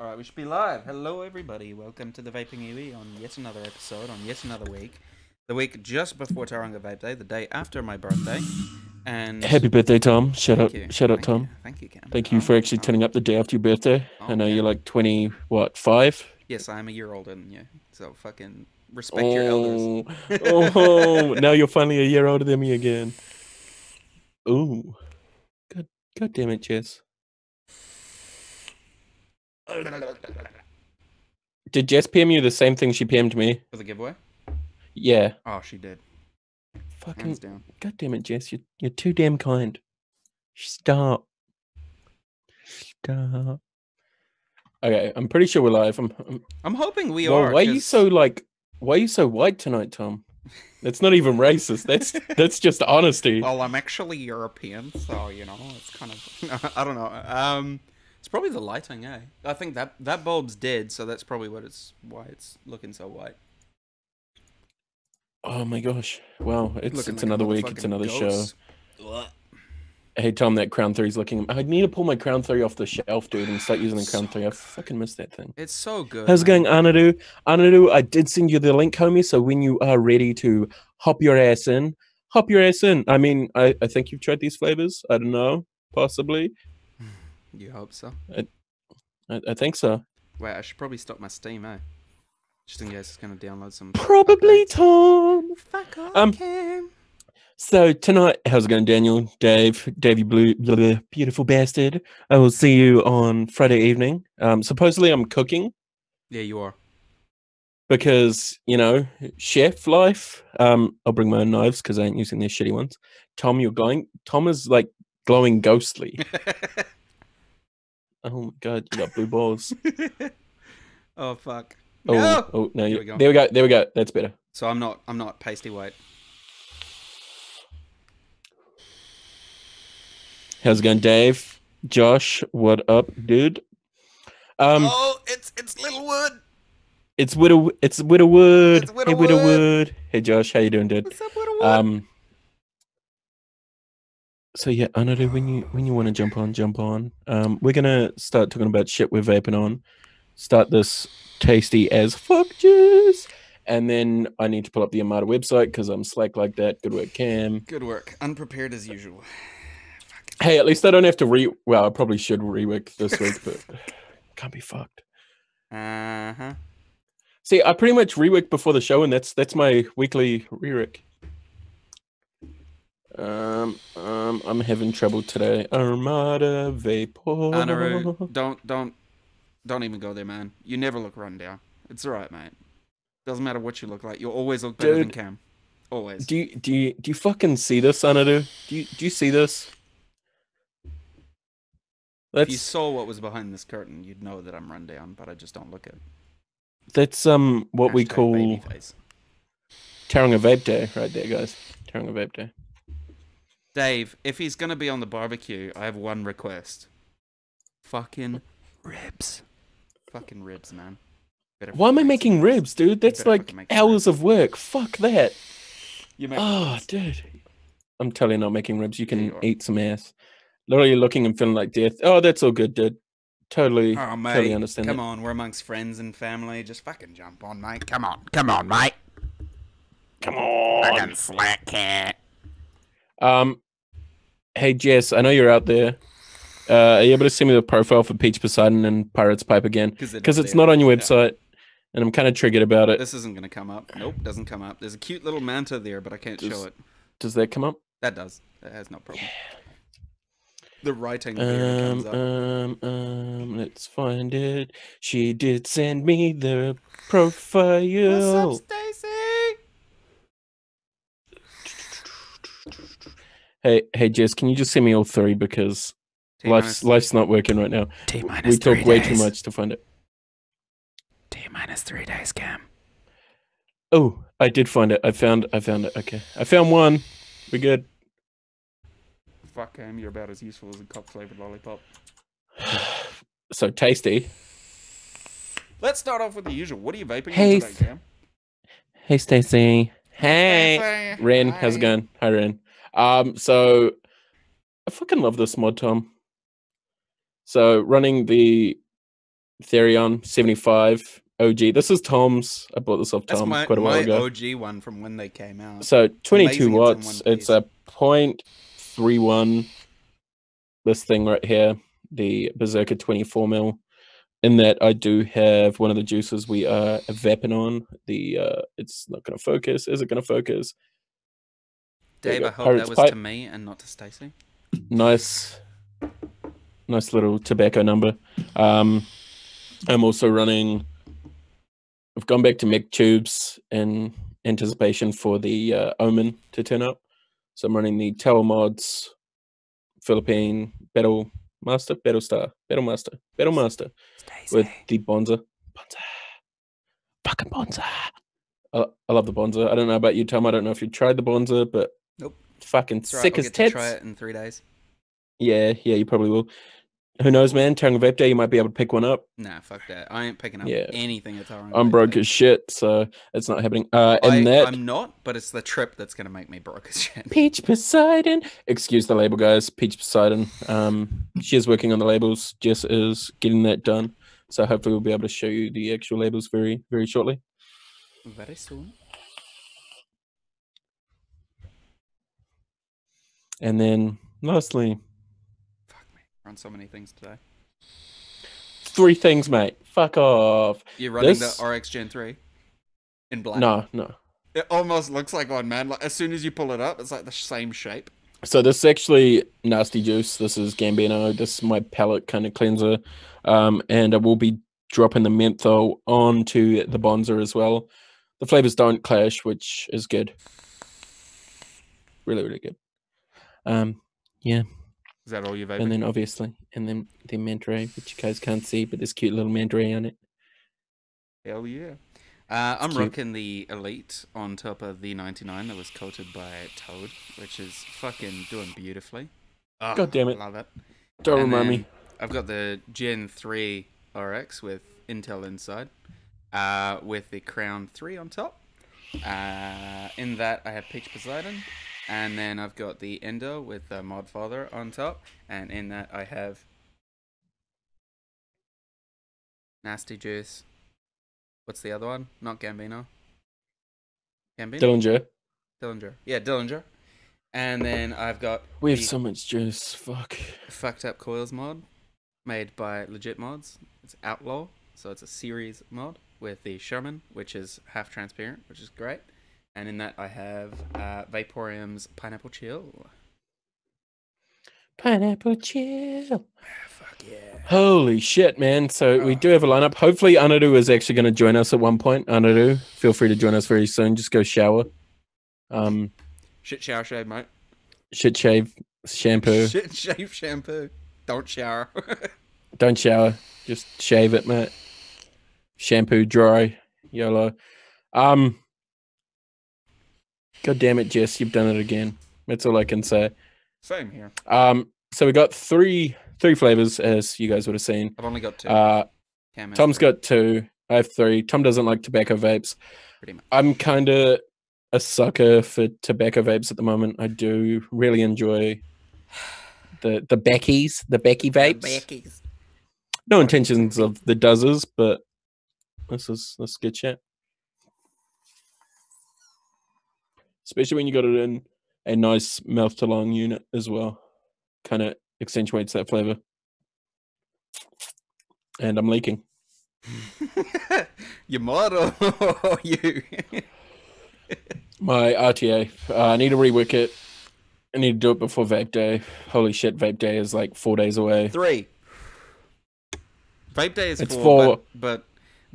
Alright, we should be live. Hello, everybody. Welcome to the Vaping Iwi on yet another episode, on yet another week. The week just before Tauranga Vape Day, the day after my birthday. And Happy birthday, Tom. Shout out, Tom. Thank you, Cam. Thank you for actually turning up the day after your birthday. I know okay. you're like 20, what, 5? Yes, I'm a year older than you. So fucking respect your elders. Oh, now you're finally a year older than me again. Ooh. God damn it, Jess. Did Jess PM you the same thing she PM'd me? For the giveaway? Yeah. Oh, she did. Fucking. Hands down. God damn it, Jess. You're too damn kind. Stop. Okay, I'm pretty sure we're live. I'm hoping we are. Why are you so white tonight, Tom? That's not even racist. That's just honesty. Well, I'm actually European, so you know it's kind of I don't know. It's probably the lighting, eh? I think that bulb's dead, so that's probably why it's looking so white. Oh my gosh! Wow, it's another week. It's another ghost. show. Hey Tom, that Crown 3 is looking. I need to pull my Crown 3 off the shelf, dude, and start using the Crown 3. I fucking missed that thing. It's so good. How's it going, Anaru? Anaru, I did send you the link, homie. So when you are ready to hop your ass in. I mean, I think you've tried these flavors. I don't know, possibly. You hope so. I think so. Wait, I should probably stop my Steam, eh? Just in case it's gonna download some. Probably, updates. Tom. Fuck off, Cam. So tonight, how's it going, Daniel? Davey Blue, beautiful bastard. I will see you on Friday evening. Supposedly I'm cooking. Yeah, you are. Because, you know, chef life. I'll bring my own knives because I ain't using their shitty ones. Tom, Tom is like glowing ghostly. Oh my god, you got blue balls. Oh fuck. Oh no! There we go. That's better. So I'm not pasty white. How's it going, Dave? Josh, what up, dude? Oh, it's Littlewood. It's Widowwood. Hey, Widowwood. Hey, Josh, how you doing, dude? What's up, Widowwood? So yeah, Anaru, when you want to jump on. We're gonna start talking about shit we're vaping on. Start this tasty as fuck juice. And then I need to pull up the Armada website because I'm slack like that. Good work, Cam. Good work. Unprepared as usual. Hey, at least I don't have to well, I probably should rework this week, but can't be fucked. Uh-huh. See, I pretty much rework before the show, and that's my weekly rework. I'm having trouble today. Armada Vapor. Anaru, don't even go there, man. You never look run down. It's alright, mate. Doesn't matter what you look like. You'll always look better than Cam. Always. Do you fucking see this, Anaru? Do you see this? If you saw what was behind this curtain, you'd know that I'm run down, but I just don't look at it. That's what we call Tauranga Vape Day right there, guys. Tauranga Vape Day. Dave, if he's gonna be on the barbecue, I have one request. Fucking ribs. Fucking ribs, man. Why am I making ribs, dude? That's like hours of work. Fuck that. Dude. I'm totally not making ribs. You can eat some ass. Literally looking and feeling like death. Oh, that's all good, dude. Totally understand. Come on, we're amongst friends and family. Just fucking jump on, mate. Come on, mate. Come on. Fucking slack cat. Hey Jess, I know you're out there. Are you able to send me the profile for Peach Poseidon and Pirate's Pipe again? Because it's not on your website, and I'm kind of triggered about it. This isn't gonna come up. Nope, doesn't come up. There's a cute little manta there, but I can't show it. Does that come up? That does. That has no problem. Yeah. The writing there comes up. Let's find it. She did send me the profile. What's up, Stacy? Hey, Jess, can you just send me all 3 because life's not working right now. We talk way too much to find it. T-3 days, Cam. Oh, I did find it. I found it. Okay, I found one. We're good. Fuck, Cam, you're about as useful as a cop-flavored lollipop. So tasty. Let's start off with the usual. What are you vaping on today, Cam? Hey, Stacy. Hey. Ren, how's it going? Hi, Ren. So I fucking love this mod, Tom. So running the Therion 75 OG. This is Tom's. I bought this off Tom quite a while ago. My OG one from when they came out. So 22 watts. It's a 0.31. This thing right here, the Berserker 24 mil. In that, I do have one of the juices we are vaping on. It's not going to focus. Is it going to focus? Dave, I hope that was to me and not to Stacy. Nice little tobacco number. I'm also running. I've gone back to mech tubes in anticipation for the Omen to turn up. So I'm running the Tower Mods Philippine Battlemaster with the Bonza. Fucking Bonza. I love the Bonza. I don't know about you, Tom. I don't know if you tried the Bonza, but nope. Fucking sick as tits. Try it in 3 days. Yeah, you probably will. Who knows, man? Tauranga Vape Day, you might be able to pick one up. Nah, fuck that. I ain't picking up anything at Tauranga. I'm broke as shit, so it's not happening. I'm not, but it's the trip that's going to make me broke as shit. Peach Poseidon. Excuse the label, guys. Peach Poseidon. She is working on the labels. Jess is getting that done. So hopefully we'll be able to show you the actual labels very, very shortly. Very soon. And then, lastly... Fuck me. We're on so many things today. 3 things, mate. Fuck off. You're running the RX Gen 3 in black? No. It almost looks like one, man. Like, as soon as you pull it up, it's like the same shape. So this is actually Nasty Juice. This is Gambino. This is my palate kind of cleanser. And I will be dropping the menthol onto the Bonza as well. The flavors don't clash, which is good. Really, really good. Yeah. Is that all you've vaping? And then obviously, and then the Mandray, which you guys can't see, but there's cute little Mandray on it. Hell yeah. I'm rocking the Elite on top of the 99 that was coated by Toad, which is fucking doing beautifully. Oh, God damn it. Love it. Don't remind me. I've got the Gen 3 RX with Intel inside, with the Crown 3 on top. In that, I have Peach Poseidon. And then I've got the Endo with the Modfather on top. And in that, I have Nasty Juice. What's the other one? Not Gambino. Dillinger. Yeah, Dillinger. And then I've got... We have so much juice. Fuck. Fucked Up Coils mod. Made by Legit Mods. It's Outlaw. So it's a series mod with the Sherman, which is half transparent, which is great. And in that, I have Vapourium's Pineapple Chill. Pineapple Chill. Fuck yeah. Holy shit, man. So we do have a lineup. Hopefully, Anaru is actually going to join us at one point. Anaru, feel free to join us very soon. Just go shower. Shit shower shave, mate. Shit shave shampoo. Shit shave shampoo. Don't shower. Don't shower. Just shave it, mate. Shampoo dry. YOLO. God damn it, Jess, you've done it again. That's all I can say. Same here. So we got three flavors, as you guys would have seen. I've only got 2. Tom's got 2. I have 3. Tom doesn't like tobacco vapes. Pretty much. I'm kind of a sucker for tobacco vapes at the moment. I do really enjoy the Becky vapes. The Beckies. No intentions of the dozzers, but this is good shit. Especially when you got it in a nice mouth to lung unit as well. Kind of accentuates that flavor. And I'm leaking. Your model. You. My RTA. I need to rework it. I need to do it before Vape Day. Holy shit, Vape Day is like 4 days away. 3. Vape Day is it's 4, but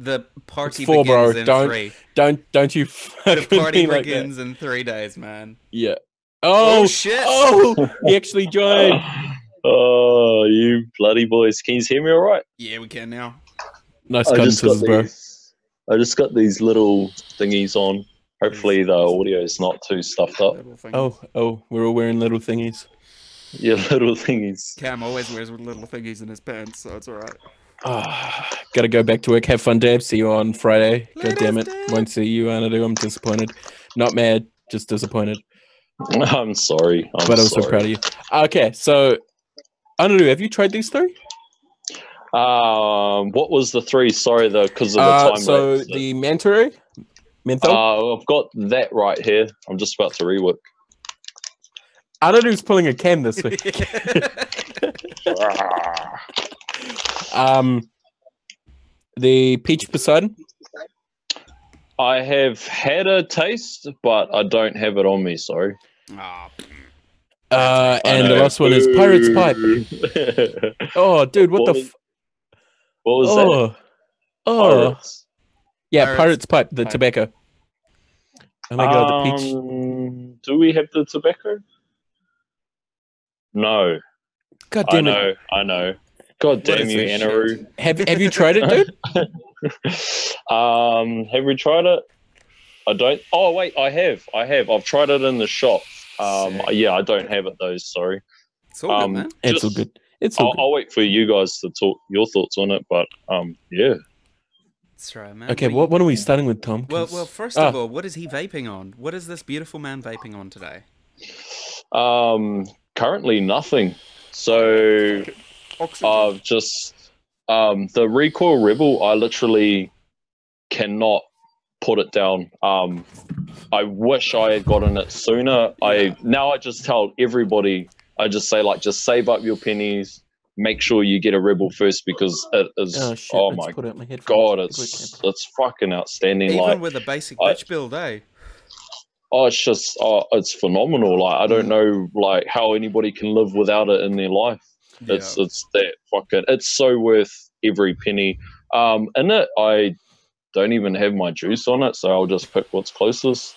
the party begins in 3. Don't you the party begins in 3 days, man. Yeah. Oh shit! Oh, he actually joined. Oh, you bloody boys! Can you hear me all right? Yeah, we can now. Nice consensus, bro. I just got these little thingies on. Hopefully, the audio is not too stuffed up. Oh, we're all wearing little thingies. Yeah, little thingies. Cam always wears little thingies in his pants, so it's all right. Gotta go back to work. Have fun, Dave. See you on Friday. God damn it. Won't see you, Anaru. I'm disappointed. Not mad, just disappointed. I'm sorry. But I'm so proud of you. Okay, so Anaru, have you tried these 3? What was the three? Sorry, though, because of the time. So the menthol. I've got that right here. I'm just about to rework. Anaru's pulling a cam this week. The peach Poseidon. I have had a taste, but I don't have it on me. Sorry. And the last one is Pirate's Pipe. Oh, dude, what was that? Pirates. Yeah, Pirate's Pipe, the tobacco. Oh my god, the peach. Do we have the tobacco? No. God damn it. I know. God damn you, Anaru. Have you tried it, dude? Have we tried it? I don't. Oh wait, I have. I've tried it in the shop. Yeah, I don't have it though. Sorry. It's all good, man. It's all good. I'll wait for you guys to talk your thoughts on it, but yeah. That's right, man. Okay, what are we starting with, Tom? Well, first of all, what is he vaping on? What is this beautiful man vaping on today? Currently nothing. So I've just the Recoil Rebel. I literally cannot put it down. I wish I had gotten it sooner. I just tell everybody. I just say just save up your pennies. Make sure you get a Rebel first because it is. Oh my god, it's fucking outstanding. Even with a basic bitch build, eh? Oh, it's just it's phenomenal. I don't know how anybody can live without it in their life. Yeah. It's that fucking. It's so worth every penny. In it, I don't even have my juice on it, so I'll just pick what's closest.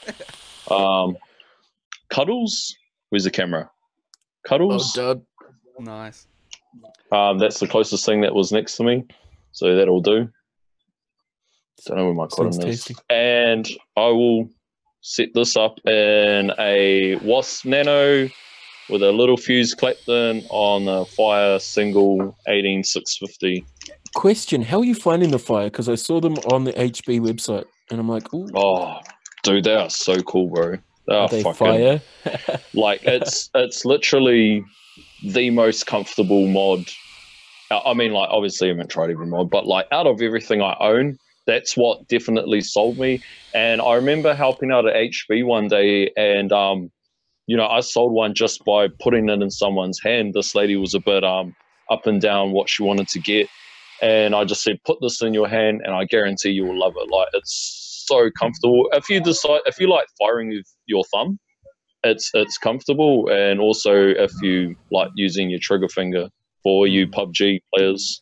Cuddles. Where's the camera? Cuddles. Oh, Dad. Nice. That's the closest thing that was next to me, so that'll do. Don't know where my cotton is. And I will set this up in a Wasp Nano with a little fuse clapped in on a Fire single 18650. Question: how are you finding the Fire? Because I saw them on the HB website, and I'm like, ooh. Oh, dude, they are so cool, bro. Are they fucking Fire? It's literally the most comfortable mod. I mean, obviously I haven't tried every mod, but out of everything I own, that's what definitely sold me. And I remember helping out at HB one day, and I sold one just by putting it in someone's hand. This lady was a bit up and down what she wanted to get, and I just said, put this in your hand and I guarantee you will love it. It's so comfortable. If you like firing with your thumb, it's comfortable, and also if you like using your trigger finger for you PUBG players.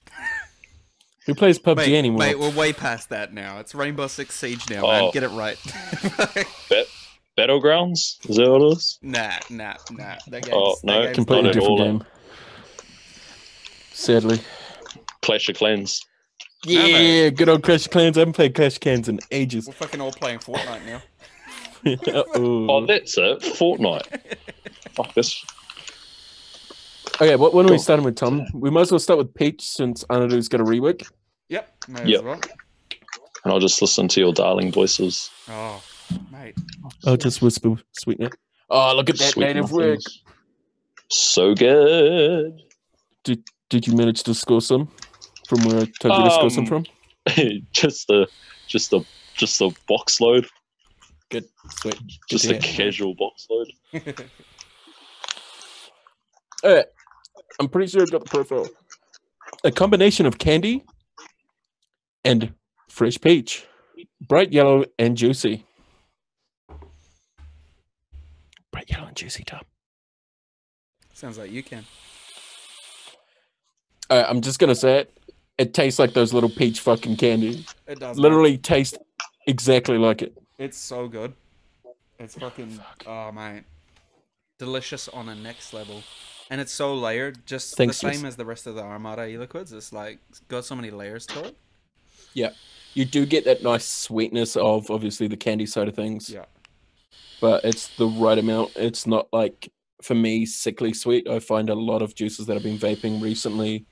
Who plays PUBG anymore? Mate, we're way past that now. It's Rainbow Six Siege now, man. Get it right. Battlegrounds? Is that what it is? Nah. No, completely different game. Sadly. Clash of Clans. Yeah, good old Clash of Clans. I haven't played Clash of Clans in ages. We're fucking all playing Fortnite now. Oh, that's it. Fortnite. Fuck this. Okay, what are we starting with, Tom? We might as well start with Peach since Anaru's got a rework. Yep. As well. And I'll just listen to your darling voices. Oh, mate. I'll just whisper sweetness. Oh, look at that Sweet native muffins. work. So good. Did you manage to score some from where I told you to score some from? just a box load. Good, sweet. Just a casual box load. Alright. I'm pretty sure I've got the profile. A combination of candy and fresh peach. Bright yellow and juicy. Bright yellow and juicy, Tom. Sounds like you can. I'm just going to say it. It tastes like those little peach fucking candy. It does. Literally taste exactly like it. It's so good. It's fucking... Oh, mate. Delicious on a next level. And it's so layered, just the same as the rest of the Armada e-liquids. It's got so many layers to it. Yeah. You do get that nice sweetness of, obviously, the candy side of things. Yeah. But it's the right amount. It's not for me, sickly sweet. I find a lot of juices that I've been vaping recently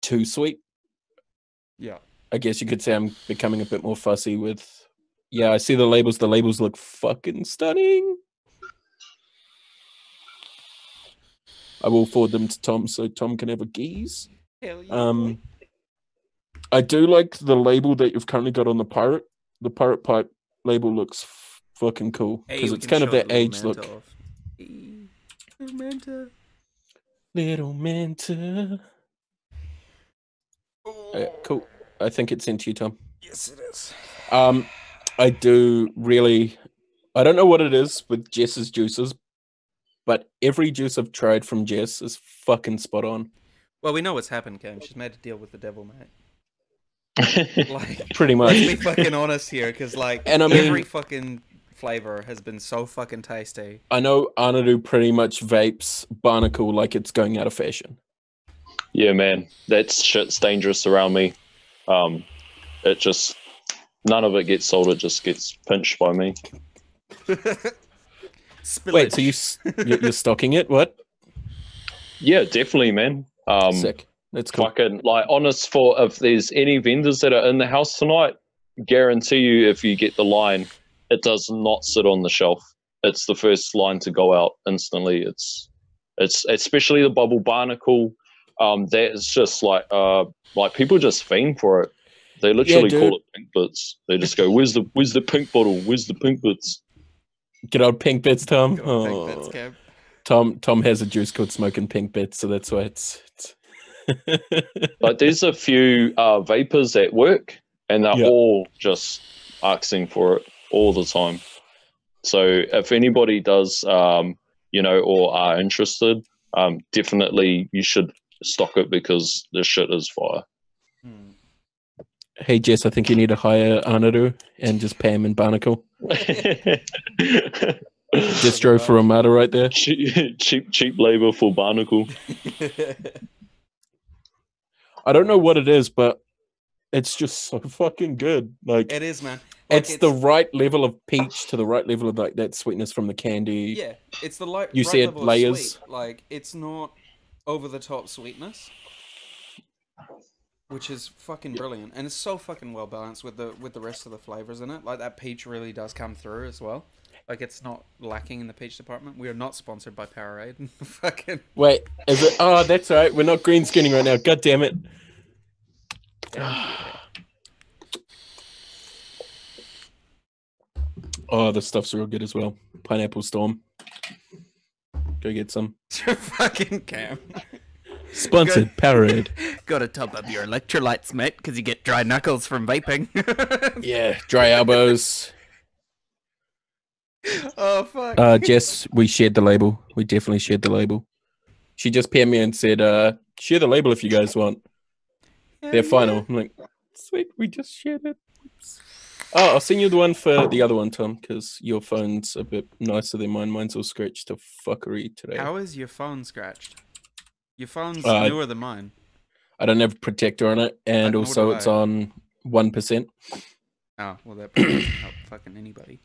too sweet. Yeah. I guess you could say I'm becoming a bit more fussy with... Yeah, I see the labels. The labels look fucking stunning. I will forward them to Tom so Tom can have a geese. Hell yeah. I do like the label that you've currently got on the Pirate. The Pirate Pipe label looks fucking cool because it's kind of that age look. Little Manta. Cool. I think it's into you, Tom. Yes, it is. I do really. I don't know what it is with Jess's juices, but every juice I've tried from Jess is fucking spot on. Well, we know what's happened, Cam. She's made a deal with the devil, mate. Like, pretty much. Let's be fucking honest here, because like, and I mean, every fucking flavor has been so fucking tasty. I know Anaru pretty much vapes Barnacle like it's going out of fashion. Yeah, man, that shit's dangerous around me. It just none of it gets sold. It just gets pinched by me. Wait, so you're stocking it? What? Yeah, definitely, man. Sick. That's cool. Fucking like honest for if there's any vendors that are in the house tonight, guarantee you if you get the line, it does not sit on the shelf. It's the first line to go out instantly. It's especially the bubble barnacle. That is just like people just fiend for it. They literally call it pink bits. They just go, "Where's the pink bottle? Where's the pink bits?" Good old pink bits, Tom. Pink bits, Cam. Tom has a juice called Smoking Pink Bits, so that's why it's... Like there's a few vapors at work, and they're all just asking for it all the time. So if anybody does, or are interested, definitely you should stock it because the shit is fire. Hey Jess, I think you need to hire Anaru and just pay him in Barnacle. Distro for Armada right there. Cheap labor for Barnacle. I don't know what it is, but it's just so fucking good. Like it is, man. Like, it's the right level of peach to the right level of like that sweetness from the candy. Yeah, it's the right see it level of layers. sweet. Like it's not over the top sweetness, which is fucking brilliant, and it's so fucking well balanced with the rest of the flavors in it. Like that peach really does come through as well. Like it's not lacking in the peach department. We are not sponsored by Powerade. Fucking wait, is it? Oh, that's all right. We're not green skinning right now. God damn it. Oh, this stuff's real good as well. Pineapple Storm. Go get some. Fucking Cam. Sponsored Powerade. Gotta top up your electrolytes, mate, because you get dry knuckles from vaping. Yeah, dry elbows. Oh, fuck. Jess, we shared the label. We definitely shared the label. She just PM'd me and said, share the label if you guys want. They're final. I'm like, sweet, we just shared it. Oops. Oh, I'll send you the one for the other one, Tom, because your phone's a bit nicer than mine. Mine's all scratched to fuckery today. How is your phone scratched? Your phone's newer than mine. I don't have a protector on it, and also it's on 1%. Oh, well, that probably doesn't help fucking anybody.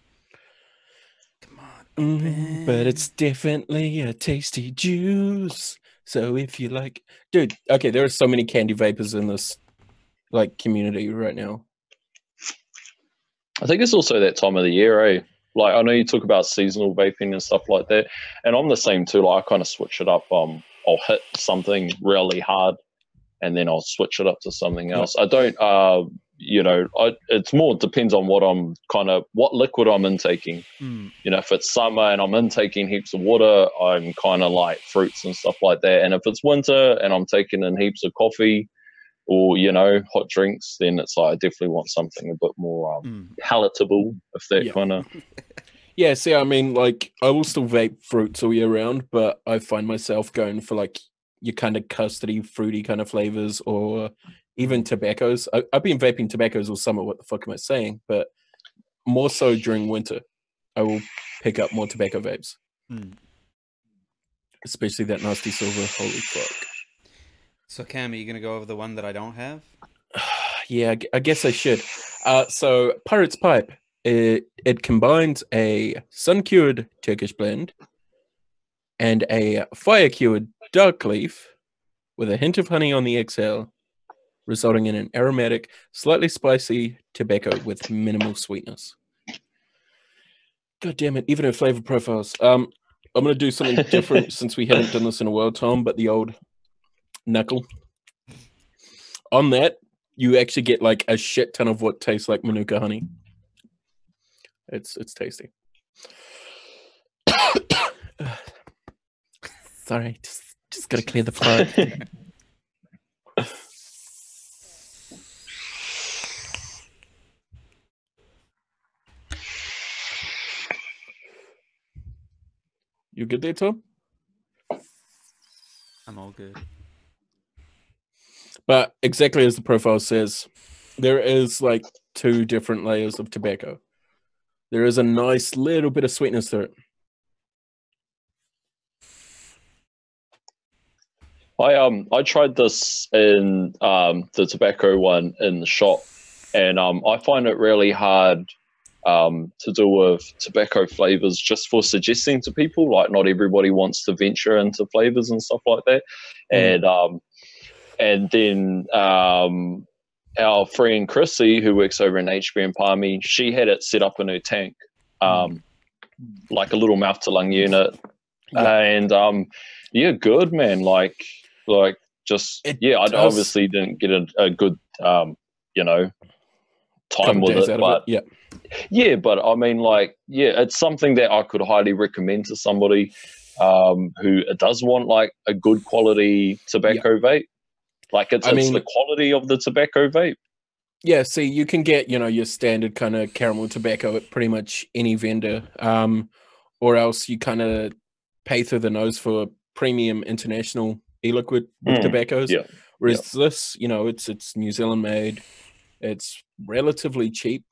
Come on. But it's definitely a tasty juice. So if you like... Dude, okay, there are so many candy vapors in this like community right now. I think it's also that time of the year, eh? Like, I know you talk about seasonal vaping and stuff like that, and I'm the same too. Like, I kind of switch it up. I'll hit something really hard, and then I'll switch it up to something else. I don't, it's more depends on what liquid I'm intaking. If it's summer and I'm intaking heaps of water, I'm kind of like fruits and stuff like that. And if it's winter and I'm taking in heaps of coffee or, hot drinks, then it's like I definitely want something a bit more palatable, if that kind of... Yeah, see, I mean, like, I will still vape fruits all year round, but I find myself going for, like, your kind of custardy, fruity kind of flavors, or even tobaccos. I've been vaping tobaccos all summer, what the fuck am I saying? But more so during winter, I will pick up more tobacco vapes. Especially that nasty silver, holy fuck. So, Cam, are you going to go over the one that I don't have? Yeah, I guess I should. So, Pirate's Pipe. It combines a sun-cured Turkish blend and a fire-cured dark leaf with a hint of honey on the exhale, resulting in an aromatic, slightly spicy tobacco with minimal sweetness. God damn it, even her flavor profiles. I'm going to do something different since we haven't done this in a while, Tom, but the old knuckle. On that, you actually get like a shit ton of what tastes like Manuka honey. It's tasty. Sorry, just gotta clear the throat. You good there, Tom? I'm all good. But exactly as the profile says, there is like 2 different layers of tobacco. There is a nice little bit of sweetness to it. I tried this in the tobacco one in the shop, and I find it really hard to do with tobacco flavors just for suggesting to people. Like, not everybody wants to venture into flavors and stuff like that. And then our friend Chrissy, who works over in HB and Palmy, she had it set up in her tank, like a little mouth to lung unit. And good, man. Like just I obviously didn't get a good time with it, but but I mean, it's something that I could highly recommend to somebody who does want like a good quality tobacco vape. Like it's the quality of the tobacco vape. Yeah, see, you can get your standard kind of caramel tobacco at pretty much any vendor, or else you kind of pay through the nose for premium international e-liquid with tobaccos. Whereas this, it's New Zealand made. It's relatively cheap.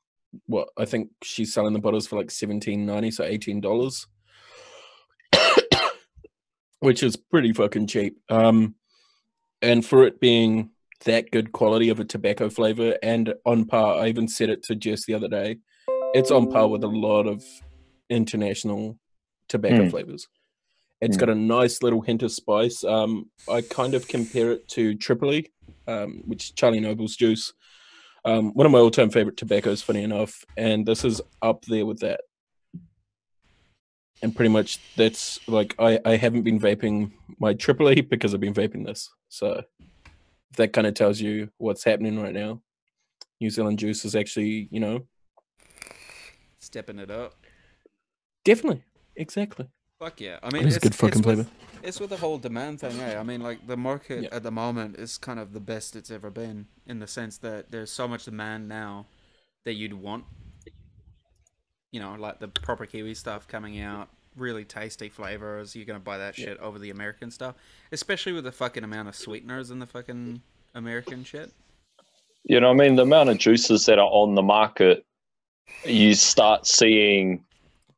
What I think she's selling the bottles for like $17.90, so $18, which is pretty fucking cheap. And for it being that good quality of a tobacco flavor and on par, I even said it to Jess the other day, it's on par with a lot of international tobacco flavors. It's got a nice little hint of spice. I kind of compare it to Tripoli, which is Charlie Noble's juice. One of my all-time favorite tobaccos, funny enough, and this is up there with that. And pretty much that's like I haven't been vaping my Tripoli because I've been vaping this. So if that kind of tells you what's happening right now, New Zealand juice is actually, stepping it up. Definitely, exactly. Fuck yeah! I mean, it's a good fucking flavor. It's with the whole demand thing, eh? I mean, like the market at the moment is kind of the best it's ever been in the sense that there's so much demand now that you'd want. Like the proper Kiwi stuff coming out, really tasty flavors. You're gonna buy that shit over the American stuff, especially with the fucking amount of sweeteners in the fucking American shit. The amount of juices that are on the market, you start seeing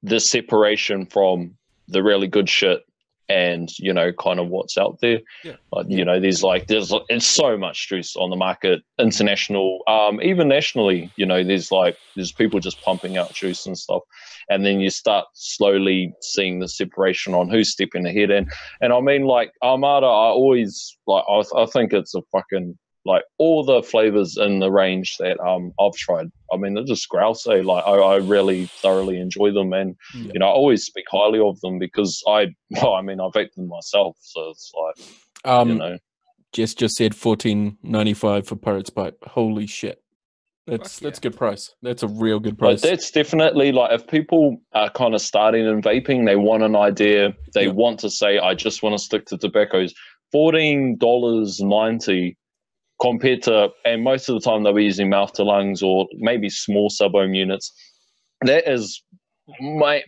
the separation from the really good shit and kind of what's out there. There's it's so much juice on the market, international, even nationally. There's people just pumping out juice and stuff, and then you start slowly seeing the separation on who's stepping ahead. And I mean, like Armada, I always I think it's a fucking all the flavors in the range that I've tried. I mean, they're just grouse. I really thoroughly enjoy them, and I always speak highly of them because I vape them myself. So it's Jess just said $14.95 for Pirate's Pipe. Holy shit, that's a good price. That's a real good price. That's definitely if people are kind of starting in vaping, they want an idea. They want to say, I just want to stick to tobaccos. $14.90. Compared to, and most of the time they'll be using mouth to lungs or maybe small sub-ohm units. That is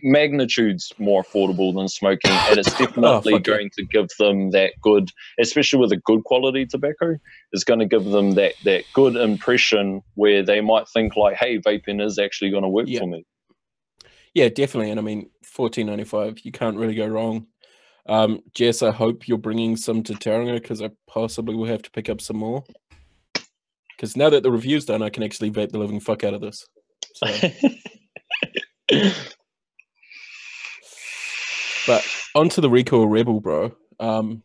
magnitudes more affordable than smoking, and it's definitely going to give them that good, especially with a good quality tobacco, is going to give them that good impression where they might think like, hey, vaping is actually going to work for me. Yeah, definitely. And I mean, $14.95, you can't really go wrong. Jess, I hope you're bringing some to Tauranga because I possibly will have to pick up some more. Because now that the review's done, I can actually vape the living fuck out of this. So. But onto the Recoil Rebel, bro. Oh,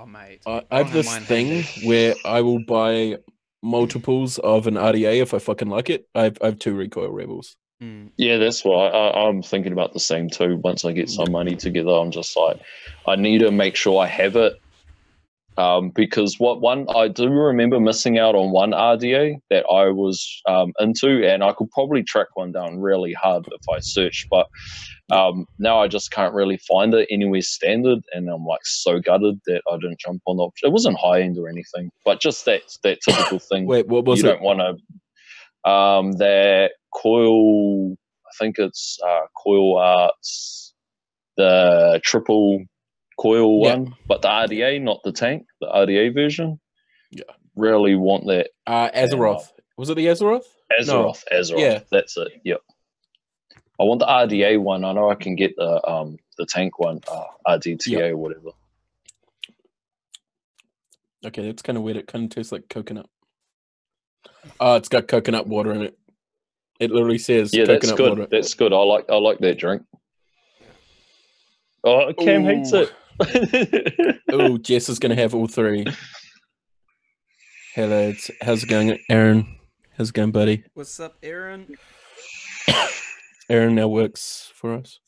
mate. I have this thing where I will buy multiples of an RDA if I fucking like it. I have 2 Recoil Rebels. Yeah, that's why I'm thinking about the same too. Once I get some money together, I'm just like, I need to make sure I have it Because I do remember missing out on one RDA that I was into, and I could probably track one down really hard if I searched, but now I just can't really find it anywhere standard, and I'm like so gutted that I didn't jump on the option. It wasn't high end or anything, but just that typical thing. Wait, what was you it? don't want to that coil, I think it's Coil Arts, the triple coil one, but the RDA, not the tank, the RDA version. Yeah, really want that. Azeroth. Was it the Azeroth? Azeroth, no. Azeroth. Yeah, that's it. Yep. I want the RDA one. I know I can get the tank one, RDTA or whatever. Okay, that's kind of weird. It kind of tastes like coconut. Oh, it's got coconut water in it. It literally says coconut that's good. water. That's good. I like that drink. Oh, Cam hates it. Oh, Jess is going to have all three. Hey lads, how's it going, Aaron? How's it going, buddy? What's up, Aaron? Aaron now works for us.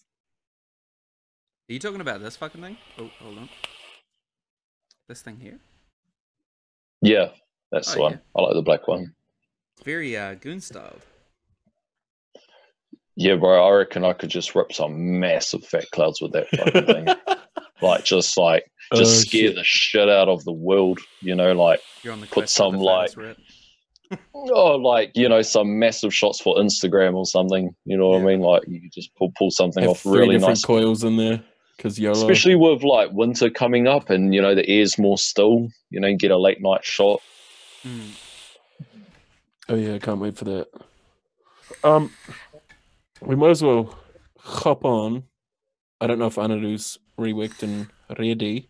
Are you talking about this fucking thing? Oh, hold on. This thing here? Yeah, that's the one. Yeah. I like the black one. Very goon styled. Yeah, bro, I reckon I could just rip some massive fat clouds with that fucking thing. Just scare the shit out of the world, you know, like you're on the put some some massive shots for Instagram or something, you know what I mean? Like you could just pull something have off really nice. Coils in there. Especially with like winter coming up and you know the air's more still, you know, you get a late night shot. Oh yeah, I can't wait for that. We might as well hop on. I don't know if Anaru's reworked and ready.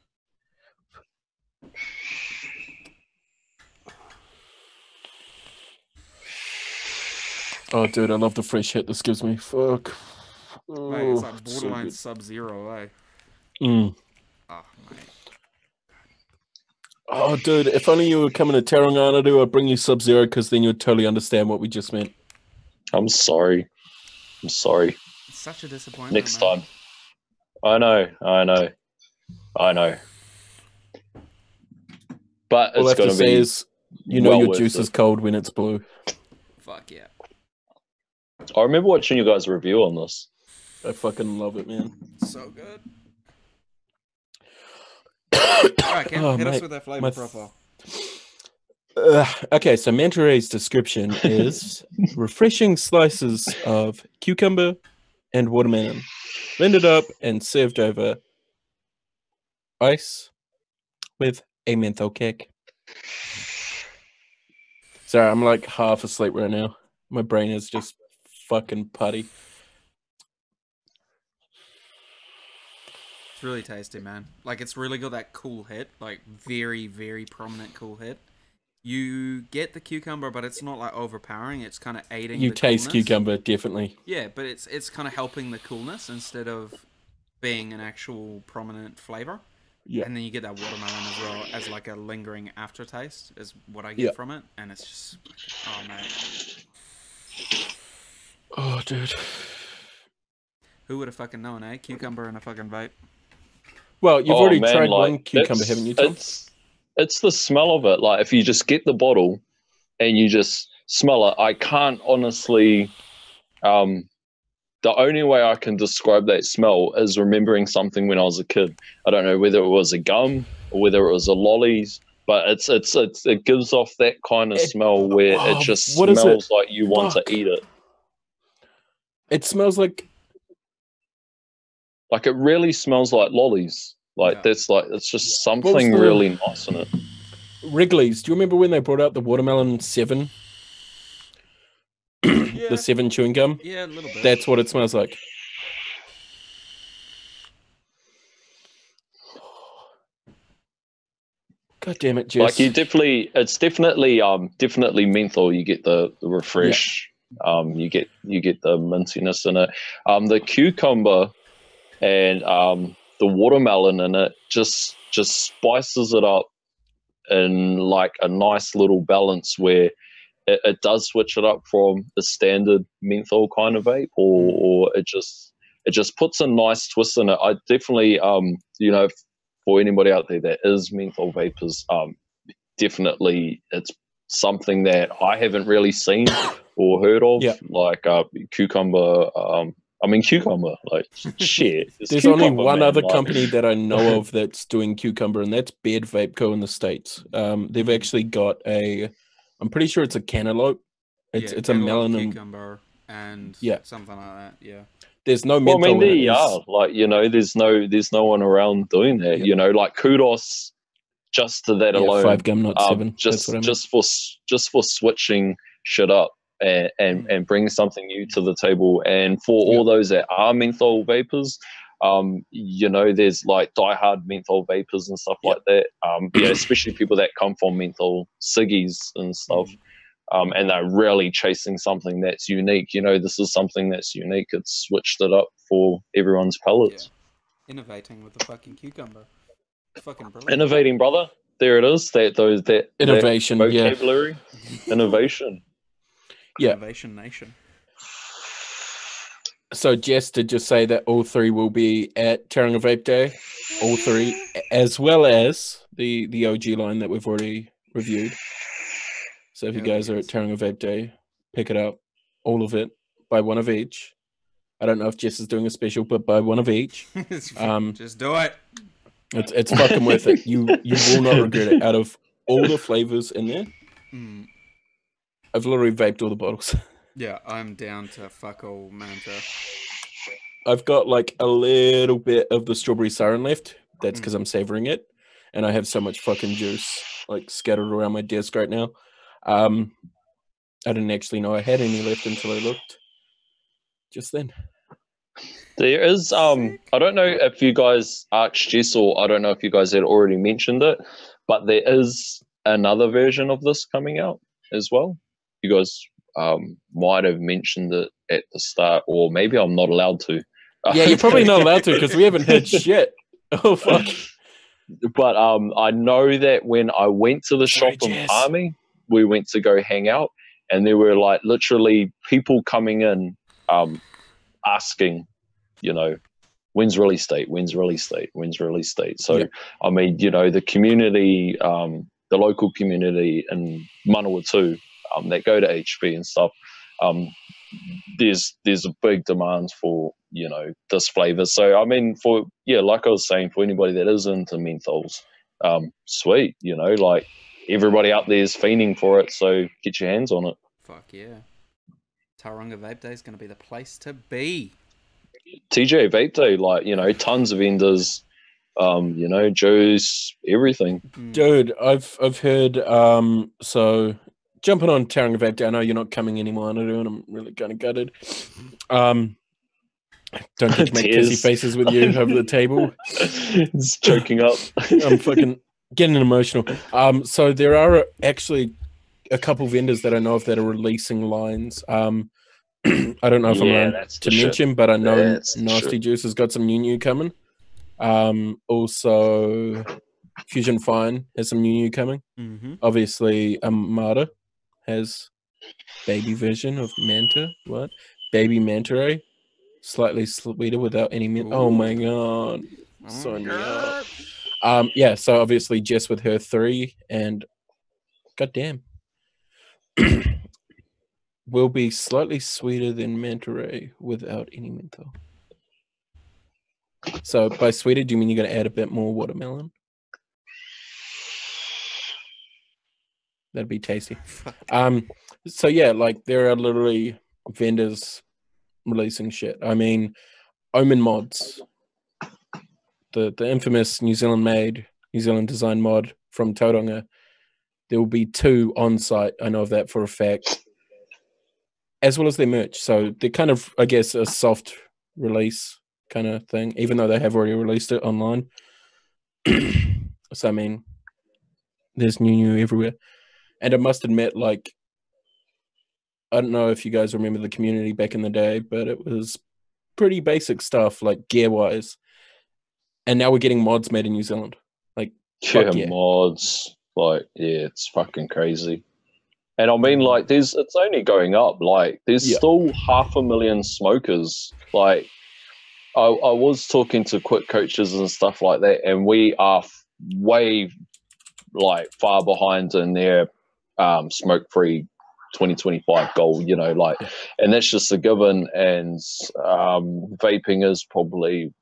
Oh, dude, I love the fresh hit this gives me. Fuck. Mate, it's like borderline Sub-Zero, eh? Oh, mate. Oh, dude, if only you were coming to Terang, Anaru, I'd bring you Sub-Zero because then you'd totally understand what we just meant. I'm sorry. It's such a disappointment. Next time. I know. But all it's going to be. Is, you know, your juice is cold when it's blue. Fuck yeah. I remember watching you guys' review on this. I fucking love it, man. So good. Alright, Ken, hit us with that flavor profile. Okay, so Manta Ray's description is refreshing slices of cucumber and watermelon, blended up and served over ice with a menthol kick. Sorry, I'm like half asleep right now. My brain is just fucking putty. It's really tasty, man. Like, it's really got that cool hit, like very, very prominent cool hit. You get the cucumber, but it's not like overpowering. It's kind of aiding. You the taste coolness. Cucumber, definitely. Yeah, but it's kind of helping the coolness instead of being an actual prominent flavor. Yeah. And then you get that watermelon as well as like a lingering aftertaste is what I get from it, and it's just mate. Oh, dude. Who would have fucking known, eh? Cucumber and a fucking vape. Well, you've already tried one cucumber, haven't you, Tom? It's the smell of it. Like, if you just get the bottle and you just smell it, I can't honestly... the only way I can describe that smell is remembering something when I was a kid. I don't know whether it was a gum or whether it was a lollies, but it gives off that kind of smell where it just smells like you want to eat it. It smells like... Like, it really smells like lollies. Like, that's like, it's just something really nice in it. Wrigley's. Do you remember when they brought out the Watermelon 7? Yeah. The 7 chewing gum? Yeah, a little bit. That's what it smells like. God damn it, Jess. Like, it's definitely menthol. You get the refresh. Yeah. You get the mintiness in it. The cucumber and the watermelon in it just spices it up in like a nice little balance where it does switch it up from the standard menthol kind of vape, or it just puts a nice twist in it. I definitely for anybody out there that is menthol vapors, definitely it's something that I haven't really seen or heard of, like cucumber. Cucumber, like shit. There's only one other company that I know of that's doing cucumber, and that's Beard Vape Co. in the States. They've actually got I'm pretty sure it's a cantaloupe. It's a melanin cucumber and something like that. Yeah. There's no menthol. Well, I mean, there you are. Like, you know, there's no one around doing that. You know, like kudos just to that alone. 5 gum, not 7. Just for switching shit up and bringing something new to the table. And for all those that are menthol vapors, you know, there's like diehard menthol vapors and stuff like that. Yeah, especially people that come from menthol ciggies and stuff. And they're really chasing something that's unique. You know, this is something that's unique. It's switched it up for everyone's palates. Yeah. Innovating with the fucking cucumber. Fucking brilliant. Innovating, brother. There it is. That innovation, that vocabulary. Innovation. Yeah. Innovation Nation. So Jess did just say that all 3 will be at Tauranga Vape Day. All 3, as well as the OG line that we've already reviewed. So if you guys are at Tauranga Vape Day, pick it up. All of it. Buy one of each. I don't know if Jess is doing a special, but buy one of each. Just do it. It's fucking worth it. You will not regret it. Out of all the flavors in there, I've literally vaped all the bottles. Yeah, I'm down to fuck all Manta. I've got like a little bit of the strawberry siren left. That's because I'm savoring it. And I have so much fucking juice like scattered around my desk right now. I didn't actually know I had any left until I looked just then. There is, I don't know if you guys asked Jess, or I don't know if you guys had already mentioned it, but there is another version of this coming out as well. You guys might have mentioned it at the start, or maybe I'm not allowed to. Yeah, you're probably not allowed to because we haven't heard shit. Oh, fuck. But I know that when I went to the shop in Palmy, we went to go hang out, and there were like literally people coming in asking, you know, when's release date? So, I mean, you know, the community, the local community in Manawatu that go to HB and stuff, there's a big demand for, you know, this flavor. So, I mean, like I was saying, for anybody that is into menthols, sweet, you know, like everybody out there is fiending for it, so get your hands on it. Fuck yeah. Tauranga Vape Day is going to be the place to be. TJ Vape Day, like, you know, tons of vendors, you know, juice, everything. Dude, I've heard, so jumping on Tauranga Vape Day, I know you're not coming anymore, Anaru, and I'm really kind of gutted. Don't get to make kissy faces with you over the table. It's choking up. I'm fucking getting emotional. So there are actually a couple vendors that I know of that are releasing lines. I don't know if I'm allowed to mention, but I know Nasty Juice has got some new coming. Also, Fusion Fine has some new coming. Obviously, Armada has baby version of Manta. What? Baby Manta Ray. Slightly sweeter without any mint. Oh my god. Sign me up. Yeah, so obviously Jess with her 3 and goddamn. Will be slightly sweeter than Manta Ray without any menthol. So by sweeter, do you mean you're going to add a bit more watermelon? That'd be tasty. So yeah, like there are literally vendors releasing shit. I mean, Omen Mods, the infamous New Zealand made, New Zealand design mod from Tauranga. There will be 2 on site. I know of that for a fact. As well as their merch. So they're kind of, I guess, a soft release kind of thing, even though they have already released it online. So, I mean, there's new everywhere. And I must admit, like, I don't know if you guys remember the community back in the day, but it was pretty basic stuff, like gear-wise. And now we're getting mods made in New Zealand. Like, yeah, mods. Like, yeah, it's fucking crazy. And I mean, like, it's only going up. Like, there's still 500,000 smokers. Like, I was talking to quick coaches and stuff like that, and we are way like far behind in their smoke-free 2025 goal, you know, like, and that's just a given. And vaping is probably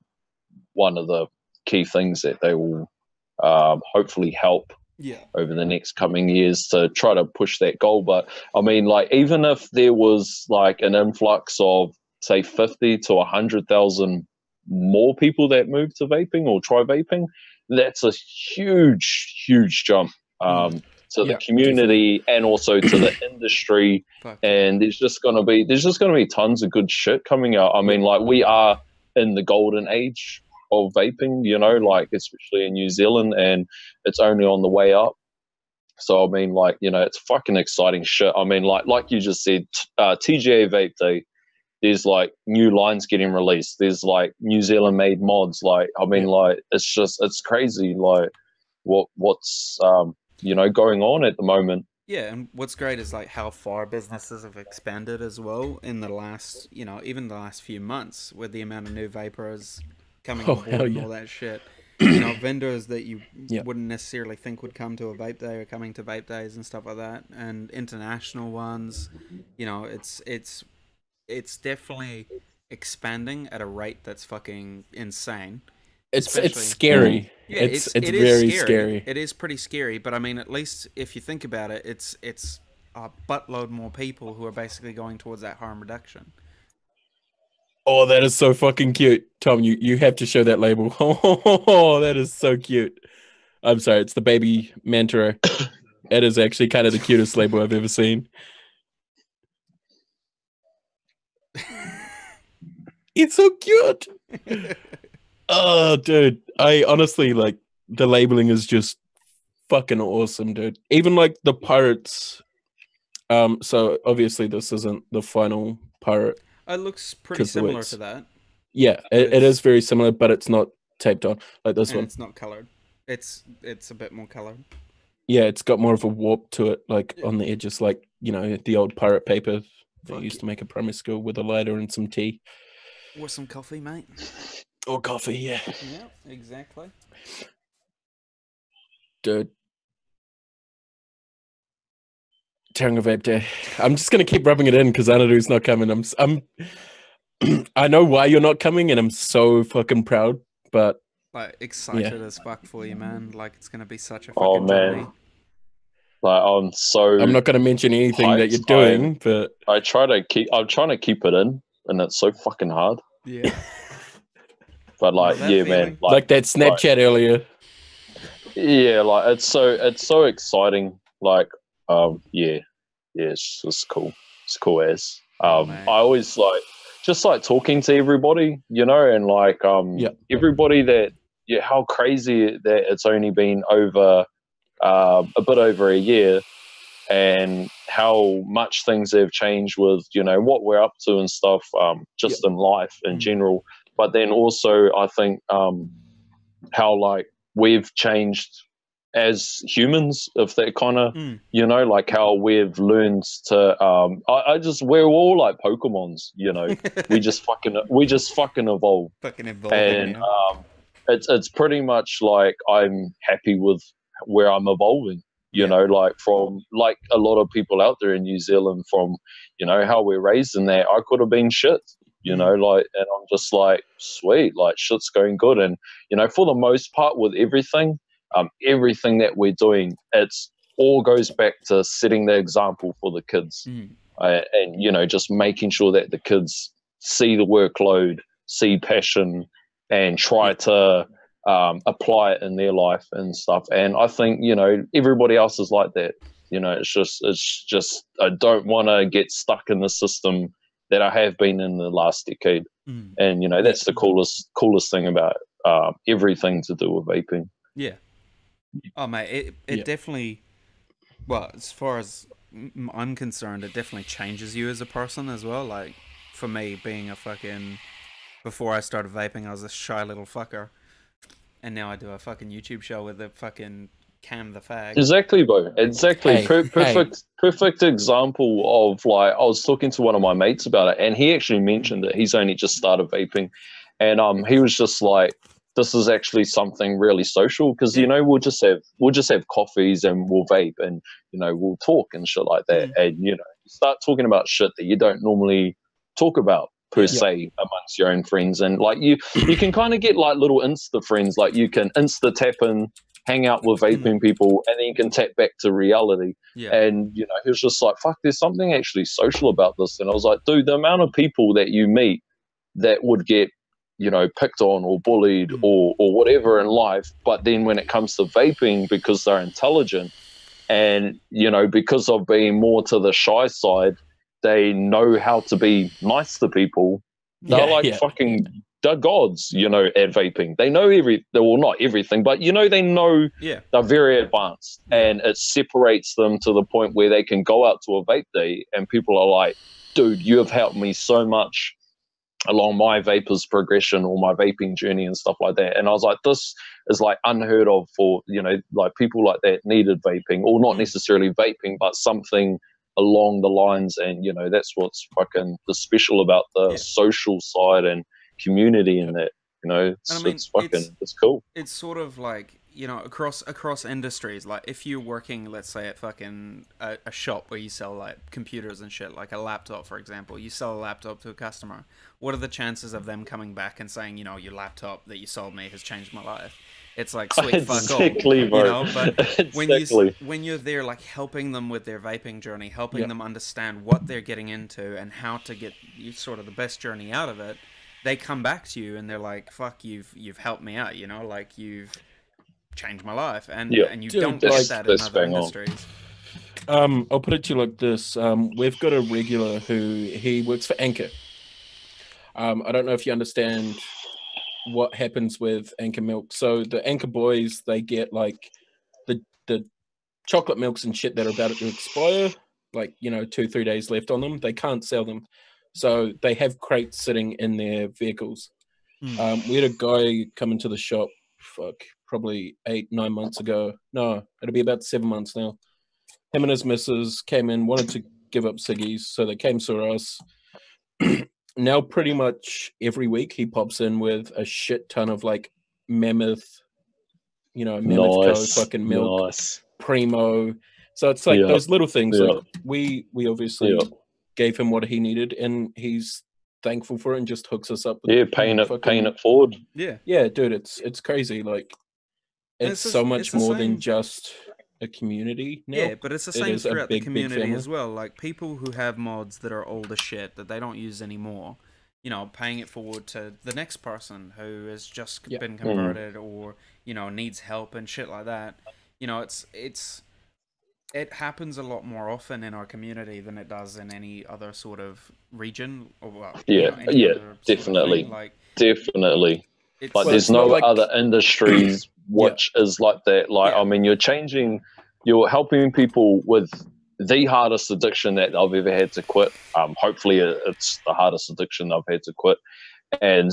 one of the key things that they will hopefully help over the next coming years to try to push that goal. But I mean, like, even if there was like an influx of say 50 to 100,000 more people that move to vaping or try vaping, that's a huge jump to the community and also to the industry. And there's just gonna be tons of good shit coming out. I mean, like, we are in the golden age of vaping, you know, like, especially in New Zealand, and it's only on the way up. So I mean, like, you know, it's fucking exciting shit. I mean, like you just said, TGA Vape Day, there's like new lines getting released. There's like New Zealand made mods. Like, I mean, like, it's crazy. Like what's you know, going on at the moment. Yeah, and what's great is like how far businesses have expanded as well in the last, you know, even the last few months, with the amount of new vapors coming on board and all that shit. You know, vendors that you wouldn't necessarily think would come to a vape day are coming to vape days and stuff like that, and international ones. You know, it's definitely expanding at a rate that's fucking insane. It's scary. Yeah, it's very scary. It is pretty scary, but I mean, at least if you think about it, it's a buttload more people who are basically going towards that harm reduction. Oh, that is so fucking cute. Tom, you have to show that label. Oh, that is so cute. I'm sorry, it's the baby Manta. It is actually kind of the cutest label I've ever seen. It's so cute. Oh, dude. I honestly, like, the labeling is just fucking awesome, dude. Even like the pirates. So obviously this isn't the final pirate. It looks pretty similar to that. Yeah, it is very similar, but it's not taped on like this one. It's not colored. It's a bit more colored. Yeah, it's got more of a warp to it, like on the edges, like, you know, the old pirate paper that used to make a primary school with a lighter and some tea. Or some coffee, mate. Or coffee, yeah. Yeah, exactly. Dude. Tearing a vape day. I'm just gonna keep rubbing it in because Anaru's not coming. I know why you're not coming, and I'm so fucking proud. But like, excited as fuck for you, man. Like, it's gonna be such a fucking journey. Like, I'm not gonna mention anything that you're doing, but I'm trying to keep it in, and it's so fucking hard. Yeah. But like, yeah, man, like that Snapchat earlier. Yeah, like, it's so exciting. Like, yeah, it's just cool. It's cool as. I always like talking to everybody, you know, and like everybody that how crazy that it's only been over a bit over a year, and how much things have changed with, you know, what we're up to and stuff, just in life in general. But then also, I think how like we've changed as humans, if that kind of, you know, like how we've learned to, we're all like Pokemons, you know, we just fucking evolve. Fucking evolve. And it's pretty much like I'm happy with where I'm evolving, you know, like from like a lot of people out there in New Zealand, from, you know, how we're raised in that. I could have been shit, you know, like, and I'm just like, sweet, like shit's going good. And, you know, for the most part with everything that we're doing, it's all goes back to setting the example for the kids, and, you know, just making sure that the kids see the workload, see passion, and try to apply it in their life and stuff. And I think, you know, everybody else is like that. You know, it's just I don't want to get stuck in the system that I have been in the last decade. And, you know, that's the coolest thing about everything to do with vaping. Yeah. Oh, mate, it definitely, well, as far as I'm concerned, it definitely changes you as a person as well. Like, for me, being a fucking, before I started vaping, I was a shy little fucker. And now I do a fucking YouTube show with a fucking Cam the Fag. Exactly, bro. Exactly. Perfect example of, like, I was talking to one of my mates about it, and he actually mentioned that he's only just started vaping. and he was just like, this is actually something really social, because you know, we'll just have coffees and we'll vape, and you know, we'll talk and shit like that, and you know, you start talking about shit that you don't normally talk about per se amongst your own friends, and like you can kind of get like little insta friends, like you can insta tap in, hang out with vaping people, and then you can tap back to reality. And you know, he was just like, fuck, there's something actually social about this. And I was like, dude, the amount of people that you meet that would get, you know, picked on or bullied or whatever in life, but then when it comes to vaping, because they're intelligent and, you know, because of being more to the shy side, they know how to be nice to people. They're fucking, they're gods, you know, at vaping. They know well, not everything, but, you know, they know they're very advanced, and it separates them to the point where they can go out to a vape day and people are like, dude, you have helped me so much along my vapor's progression or my vaping journey and stuff like that. And I was like, this is like unheard of for, you know, like people like that needed vaping, or not necessarily vaping, but something along the lines. And, you know, that's what's fucking the special about the social side and community in that, you know, it's cool. It's sort of like, you know, across industries, like if you're working, let's say at fucking a shop where you sell like computers and shit, like a laptop, for example, you sell a laptop to a customer. What are the chances of them coming back and saying, you know, your laptop that you sold me has changed my life? It's like, sweet fuck all, you know, but when you're there, like helping them with their vaping journey, helping them understand what they're getting into and how to get you sort of the best journey out of it, they come back to you and they're like, fuck, you've helped me out, you know, like you've changed my life, and you don't get that in other industries. I'll put it to you like this. We've got a regular he works for Anchor. I don't know if you understand what happens with Anchor milk. So the Anchor boys, they get like the chocolate milks and shit that are about to expire, like, you know, 2-3 days left on them. They can't sell them, so they have crates sitting in their vehicles. We had a guy come into the shop, probably 8-9 months ago. No, it'll be about 7 months now. Him and his missus came in, wanted to give up ciggies, so they came to us. Now pretty much every week he pops in with a shit ton of like Mammoth, you know, Mammoth Co. fucking milk, Primo. So it's like those little things. Like we obviously gave him what he needed, and he's thankful for it and just hooks us up with paying it forward. Yeah, dude, it's crazy. Like it's so much more than just a community now. Yeah, but it's the same throughout the community as well. Like people who have mods that are old as shit that they don't use anymore, you know, paying it forward to the next person who has just been converted or, you know, needs help and shit like that. You know, it happens a lot more often in our community than it does in any other sort of region. Or, well, definitely. Like, definitely. Like there's no other industries which is like that. Like, I mean, you're helping people with the hardest addiction that I've ever had to quit. Hopefully it's the hardest addiction I've had to quit. And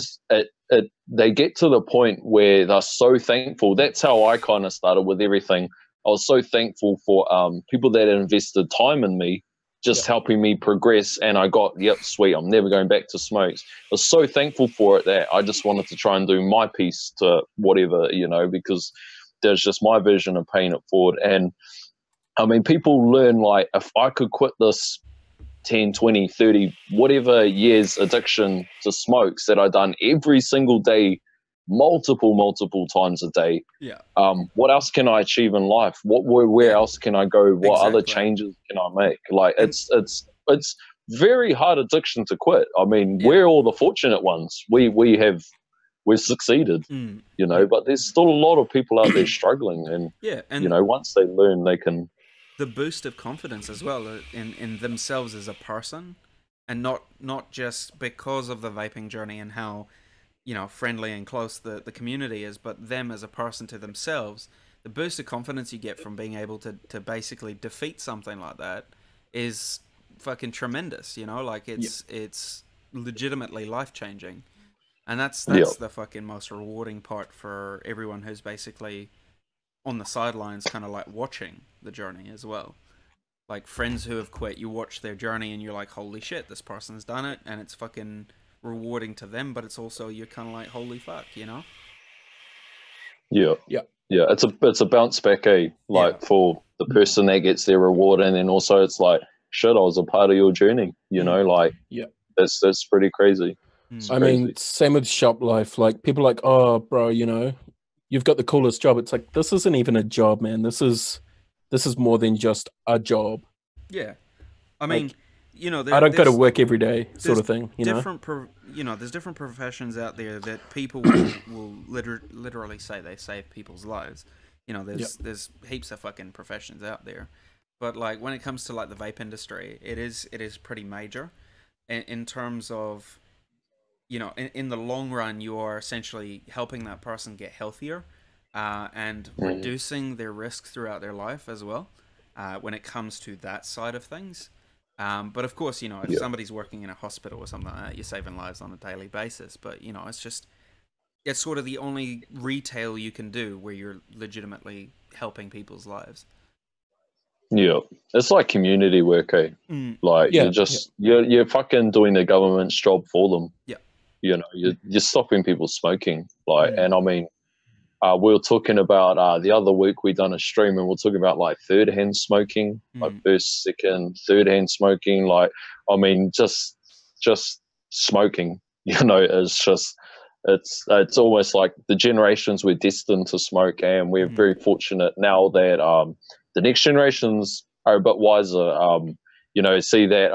they get to the point where they're so thankful. That's how I kind of started with everything. I was so thankful for people that invested time in me, just helping me progress. And I got, sweet, I'm never going back to smokes. I was so thankful for it that I just wanted to try and do my piece to whatever, you know, because there's just my vision of paying it forward. And I mean, people learn, like, if I could quit this 10, 20, 30, whatever years addiction to smokes that I've done every single day, multiple times a day. What else can I achieve in life? Where else can I go? What other changes can I make? Like it's very hard addiction to quit. I mean, we're all the fortunate ones. We've succeeded, you know, but there's still a lot of people out there struggling, and you know, once they learn, they can. The boost of confidence as well in themselves as a person, and not just because of the vaping journey and how, you know, friendly and close the community is, but them as a person to themselves. The boost of confidence you get from being able to basically defeat something like that is fucking tremendous, you know, like it's legitimately life-changing. And that's the fucking most rewarding part for everyone who's basically on the sidelines, kind of like watching the journey as well. Like friends who have quit, you watch their journey and you're like, holy shit, this person's done it, and it's fucking rewarding to them, but it's also you're kind of like, holy fuck, you know? Yeah. It's a bounce back, like for the person that gets their reward, and then also it's like, shit, I was a part of your journey, you know, like that's pretty crazy. I mean, same with shop life. Like people are like, oh, bro, you know, you've got the coolest job. It's like, this isn't even a job, man. This is more than just a job. Yeah, I mean, like, you know, I don't go to work every day, sort of thing. You know, there's different professions out there that people will literally say they save people's lives. You know, there's heaps of fucking professions out there, but like when it comes to like the vape industry, it is pretty major, in terms of, you know, in the long run, you are essentially helping that person get healthier, and reducing their risk throughout their life as well, when it comes to that side of things. But of course, you know, if somebody's working in a hospital or something like that, you're saving lives on a daily basis. But, you know, it's sort of the only retail you can do where you're legitimately helping people's lives. Yeah, it's like community work, eh? Like you're fucking doing the government's job for them. Yeah, you know, you're stopping people smoking. Like, and I mean, we were talking about the other week we done a stream and we're talking about like third-hand smoking, like first, second, third-hand smoking. Like, I mean, just smoking. You know, it's almost like the generations we're destined to smoke, and we're very fortunate now that the next generations are a bit wiser. You know, see that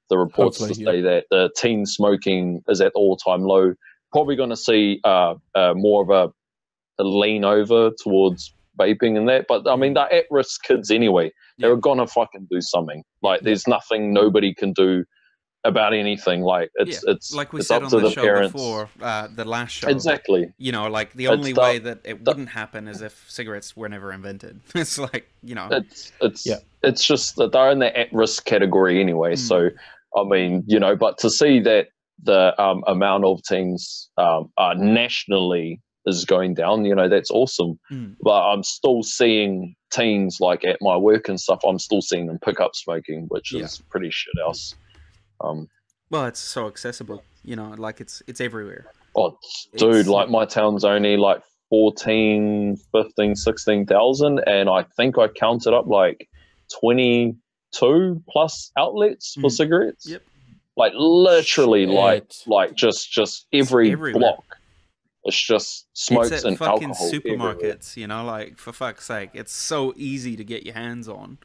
the reports say that the teen smoking is at all-time low. Probably going to see more of a lean over towards vaping and that. But I mean, they're at-risk kids anyway. They're going to fucking do something. Like, there's nothing nobody can do about anything. Like, it's like we it's said up on to the the show parents. before, the last show. Exactly. You know, like the only way that it wouldn't happen is if cigarettes were never invented. It's like, you know, it's just that they're in the at-risk category anyway. So, I mean, you know, but to see that the amount of teens nationally is going down, you know, that's awesome. But I'm still seeing teens, like at my work and stuff, I'm still seeing them pick up smoking, which is pretty shit else. Well, it's so accessible, you know, like it's everywhere. Oh, dude, like my town's only like 14, 15, 16,000, and I think I counted up like 22 plus outlets for cigarettes. Yep. Like literally, like just every block. It's just smokes it's and fucking alcohol supermarkets, everywhere. you know, like for fuck's sake, it's so easy to get your hands on.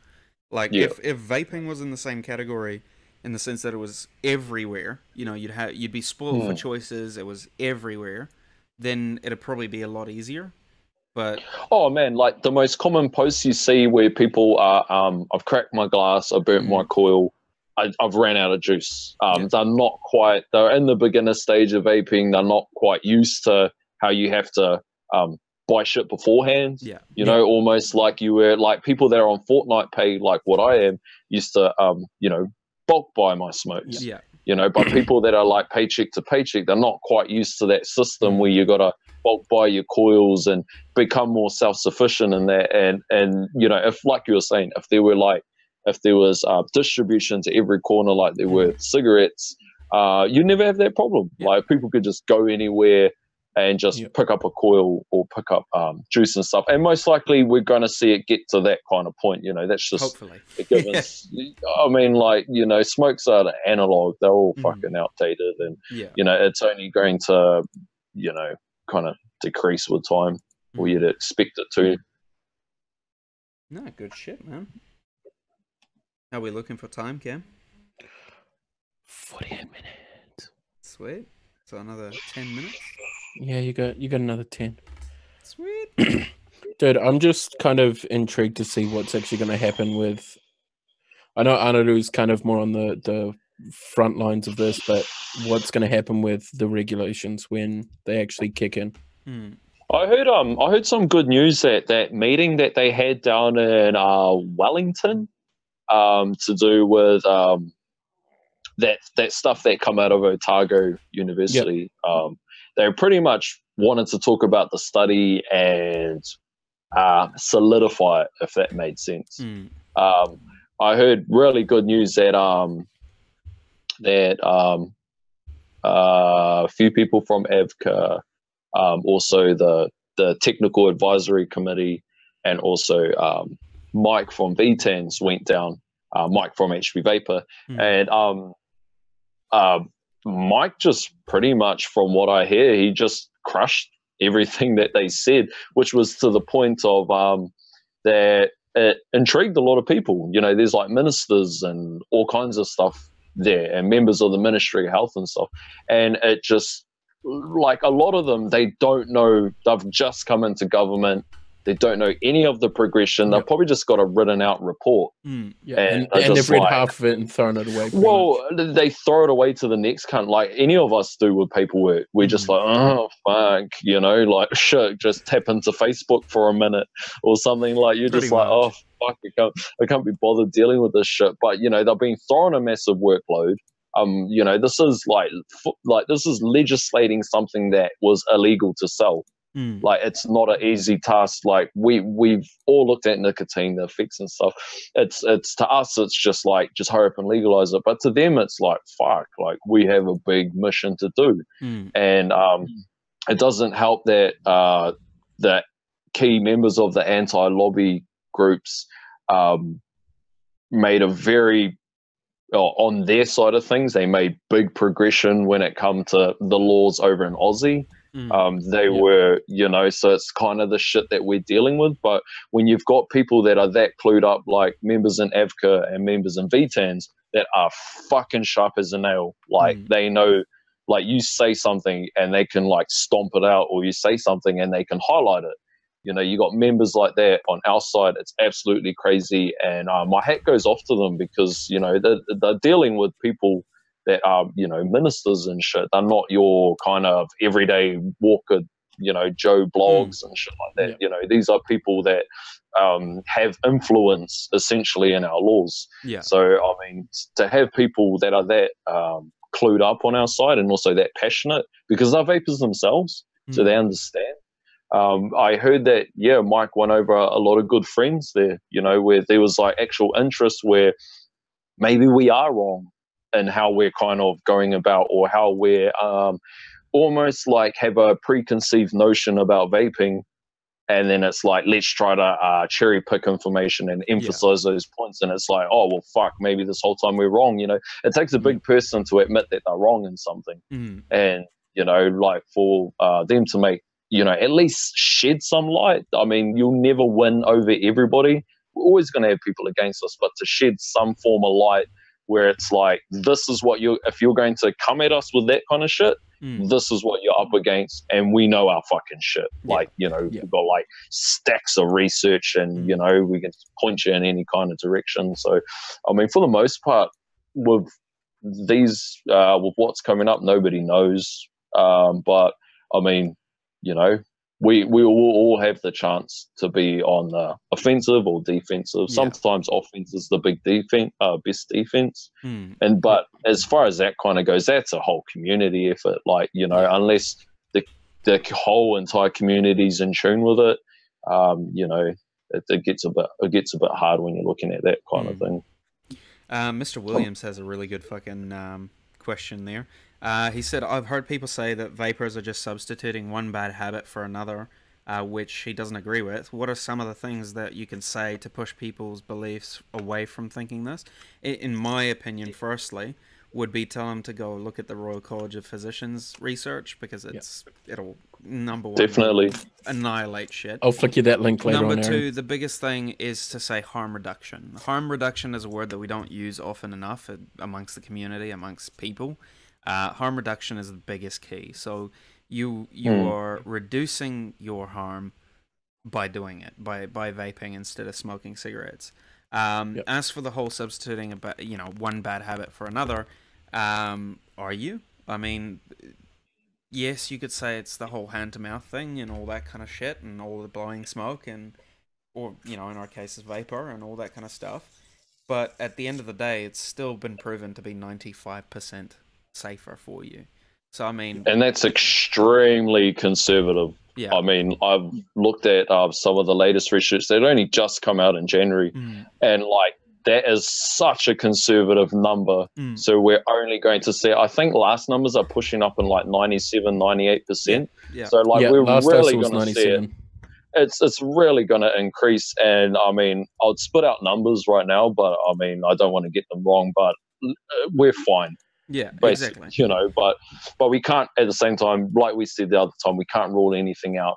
Like if vaping was in the same category, in the sense that it was everywhere, you know, you'd be spoiled for choices. It was everywhere. Then it'd probably be a lot easier. But oh man, like the most common posts you see where people are, I've cracked my glass, I burnt my coil, I've ran out of juice. They're in the beginner stage of vaping. They're not quite used to how you have to buy shit beforehand. You know, almost like you were, like people that are on Fortnite pay, like what I am, used to, you know, bulk buy my smokes. You know, but people that are like paycheck to paycheck, they're not quite used to that system where you got to bulk buy your coils and become more self-sufficient in that. And you know, if, like you were saying, if there was distribution to every corner like there were cigarettes, you never have that problem. Like people could just go anywhere and just pick up a coil or pick up juice and stuff. And most likely we're going to see it get to that kind of point. You know, that's just hopefully. I mean, like, you know, smokes are analog. They're all fucking outdated. And, you know, it's only going to, you know, kind of decrease with time, or you'd expect it to. No, good shit, man. How are we looking for time, Cam? 48 minutes. Sweet. So another 10 minutes? Yeah, you got another 10. Sweet. Dude, I'm just kind of intrigued to see what's actually going to happen with... I know Anaru's kind of more on the front lines of this, but what's going to happen with the regulations when they actually kick in? I heard some good news that meeting that they had down in Wellington, to do with that stuff that come out of Otago University. They pretty much wanted to talk about the study and solidify it, if that made sense. I heard really good news that a few people from AVCA, also the technical advisory committee, and also Mike from VTANS went down. Mike from HP Vapor, and Mike just pretty much, from what I hear, he just crushed everything that they said, which was to the point of that it intrigued a lot of people. You know, there's like ministers and all kinds of stuff there, and members of the Ministry of Health and stuff, and it just, like, a lot of them, they don't know, they've just come into government, they don't know any of the progression. They've probably just got a written out report. And they've read half of it and thrown it away. Well, they throw it away to the next cunt, like any of us do with paperwork. We're just like, oh, fuck, you know, like, shit, just tap into Facebook for a minute or something. Like, you're just like, oh, fuck, I can't be bothered dealing with this shit. But, you know, they're being thrown a massive workload. You know, this is like this is legislating something that was illegal to sell. Like, it's not an easy task. Like, we've all looked at nicotine, the effects and stuff. It's to us, it's just like, just hurry up and legalize it. But to them, it's like, fuck, like, we have a big mission to do. And it doesn't help that that key members of the anti-lobby groups made a very, on their side of things, they made big progression when it come to the laws over in Aussie. They were, you know, so it's kind of the shit that we're dealing with. But when you've got people that are that clued up, like members in AVCA and members in VTANS, that are fucking sharp as a nail, like they know, like, you say something and they can like stomp it out, or you say something and they can highlight it. You know, you got members like that on our side. It's absolutely crazy, and my hat goes off to them, because, you know, they're dealing with people that are, you know, ministers and shit. They're not your kind of everyday walker, you know, Joe blogs and shit like that. You know, these are people that have influence essentially in our laws. So, I mean, to have people that are that clued up on our side, and also that passionate, because they're vapors themselves, so they understand. I heard that, Mike won over a lot of good friends there, you know, where there was like actual interest, where maybe we are wrong in how we're kind of going about, or how we're almost like have a preconceived notion about vaping, and then it's like, let's try to cherry pick information and emphasize those points, and it's like, oh, well, fuck, maybe this whole time we're wrong. You know, it takes a big person to admit that they're wrong in something, and, you know, like, for them to make, you know, at least shed some light. I mean, you'll never win over everybody. We're always going to have people against us, but to shed some form of light, where it's like, this is what if you're going to come at us with that kind of shit, this is what you're up against, and we know our fucking shit. Like, you know, we've got like stacks of research, and, you know, we can point you in any kind of direction. So, I mean, for the most part, with these, with what's coming up, nobody knows. But, I mean, you know, we will all have the chance to be on the offensive or defensive. Sometimes offense is the big best defense. But as far as that kind of goes, that's a whole community effort. Like, you know, unless the whole entire community's in tune with it, you know, it gets a bit hard when you're looking at that kind of thing. Mr. Williams has a really good fucking question there. He said, I've heard people say that vapors are just substituting one bad habit for another, which he doesn't agree with. What are some of the things that you can say to push people's beliefs away from thinking this? In my opinion, firstly, would be tell them to go look at the Royal College of Physicians research, because it'll, number one, definitely annihilate shit. I'll flick you that link later on. Number two, the biggest thing is to say harm reduction. Harm reduction is a word that we don't use often enough amongst the community, amongst people. Harm reduction is the biggest key. So you are reducing your harm by doing it, by vaping instead of smoking cigarettes. As for the whole substituting about, you know, one bad habit for another, are you? I mean, yes, you could say it's the whole hand to mouth thing and all that kind of shit, and all the blowing smoke, and, or, you know, in our case is vapor and all that kind of stuff. But at the end of the day, it's still been proven to be 95% safer for you. So, I mean, and that's extremely conservative. I mean, I've looked at some of the latest research that only just come out in January, and like that is such a conservative number. So we're only going to see, I think last numbers are pushing up in like 97, 98%. Yeah. So like we're really going to see it. 97. It's really going to increase. And I mean, I'll spit out numbers right now, but I mean, I don't want to get them wrong, but we're fine. Yeah, basically, exactly. you know, but we can't at the same time, like we said the other time, we can't rule anything out.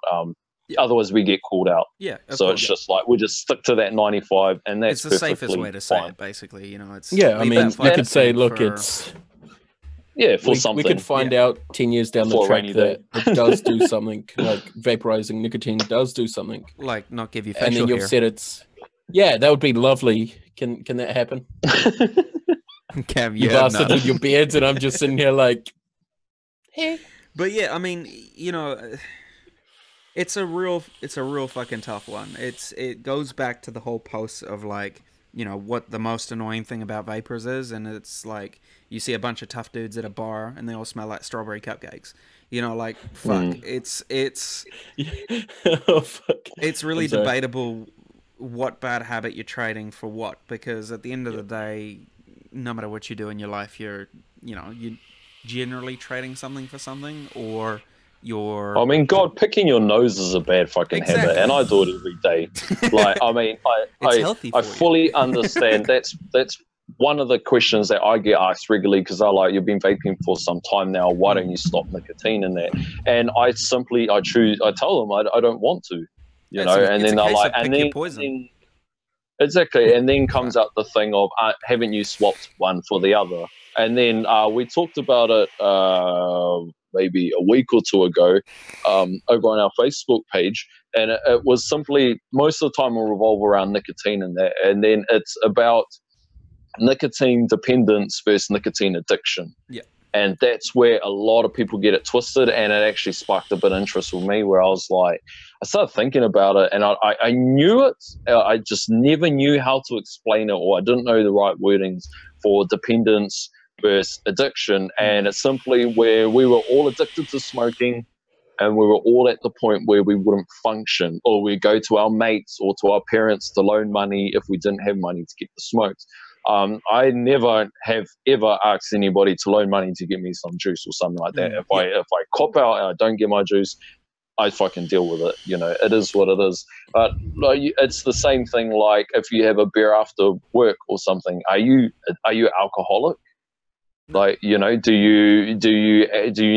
Otherwise we get called out. Yeah. So it's just like we just stick to that 95, and that's it's the safest way to say fine. it. Basically, you know, it's I mean, you could say, look, it's something. We could find out 10 years down the track that it does do something, like vaporizing nicotine does do something, like not give you facial and then you've hair. said it's that would be lovely. Can that happen? Cam, you bastard with your beards, and I'm just sitting here like, hey. But yeah, I mean, you know, it's a real fucking tough one. It goes back to the whole post of like, you know, what the most annoying thing about vapors is, and it's like you see a bunch of tough dudes at a bar and they all smell like strawberry cupcakes. You know, like fuck, it's oh, fuck. It's really debatable what bad habit you're trading for what, because at the end of the day, no matter what you do in your life, you're generally trading something for something, or you're... I mean, God, picking your nose is a bad fucking habit, and I do it every day. Like, I mean, I fully understand. That's one of the questions that I get asked regularly, because I like, you've been vaping for some time now, why don't you stop nicotine in that? And I tell them I don't want to, you know, and then they're like, and then exactly, and then comes out the thing of, haven't you swapped one for the other? And then we talked about it maybe a week or two ago over on our Facebook page, and it was simply, most of the time will revolve around nicotine in that, and then it's about nicotine dependence versus nicotine addiction. Yeah. And that's where a lot of people get it twisted, and it actually sparked a bit of interest with me, where I was like, I started thinking about it, and I knew it, I just never knew how to explain it, or I didn't know the right wordings for dependence versus addiction. And it's simply where we were all addicted to smoking, and we were all at the point where we wouldn't function, or we go to our mates or to our parents to loan money if we didn't have money to get the smokes. I never have ever asked anybody to loan money to get me some juice or something like that. If I cop out and I don't get my juice, I fucking deal with it. You know, it is what it is. But like, it's the same thing. Like if you have a beer after work or something, are you alcoholic? Like, you know, do you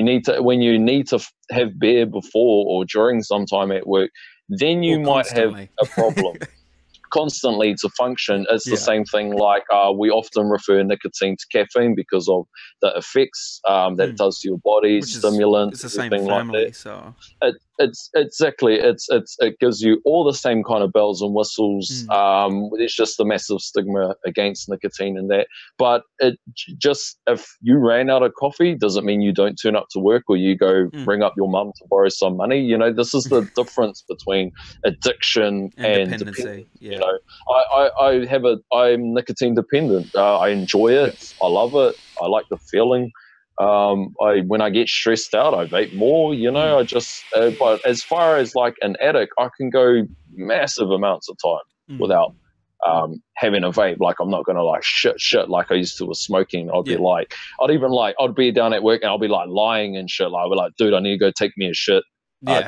need to, when you need to have beer before or during some time at work, then you might have a problem. Constantly to function. It's the same thing. Like we often refer nicotine to caffeine because of the effects that it does to your body, stimulants, it's the same everything family, like that. so it's exactly it gives you all the same kind of bells and whistles. There's just a massive stigma against nicotine in that. But it just, if you ran out of coffee, doesn't mean you don't turn up to work, or you go ring up your mum to borrow some money. You know, this is the difference between addiction and dependency. You know, I'm nicotine dependent. I enjoy it. I love it. I like the feeling. When I get stressed out, I vape more, you know. I just but as far as like an addict, I can go massive amounts of time without having a vape. Like I'm not gonna like shit like I used to with smoking. I'd be like, I'd be down at work and I'll be like lying and shit. Like I'll be like, dude, I need to go take me a shit.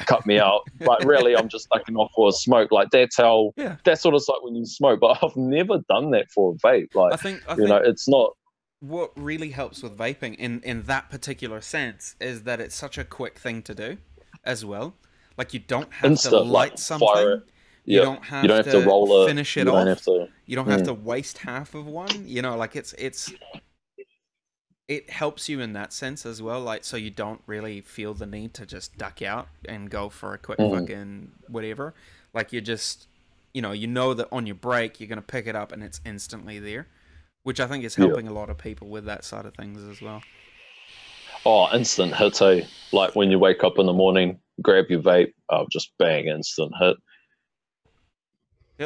Cut me out. But really, I'm just sucking off for a smoke. Like that's what it's like when you smoke. But I've never done that for a vape. Like I think you know, it's not. What really helps with vaping in that particular sense is that it's such a quick thing to do as well. Like you don't have to light something. You don't have to roll it, finish it off. You don't have to waste half of one. You know, like it helps you in that sense as well. Like, so you don't really feel the need to just duck out and go for a quick fucking whatever. Like you just, you know that on your break, you're going to pick it up and it's instantly there. Which I think is helping a lot of people with that side of things as well. Oh, instant hit, eh? Like when you wake up in the morning, grab your vape, just bang, instant hit.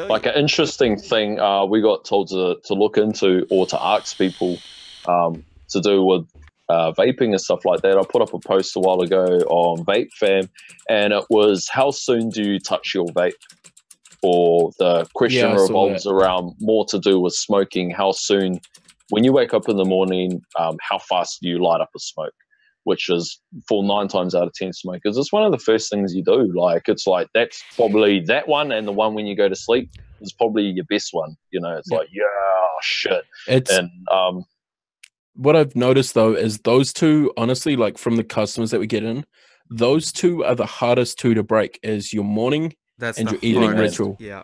Like an interesting thing we got told to look into, or to ask people to do with vaping and stuff like that. I put up a post a while ago on Vape Fam, and it was, how soon do you touch your vape? or the question Yeah, I saw revolves that. around more to do with smoking. How soon, when you wake up in the morning, how fast do you light up a smoke? Which is for 9 times out of 10 smokers, it's one of the first things you do. Like, it's like, that's probably that one, and the one when you go to sleep is probably your best one. You know, it's like, yeah, shit. It's And what I've noticed though is those two, honestly, like from the customers that we get in, those two are the hardest two to break. Is your morning That's and the your evening hardest. ritual. Yeah.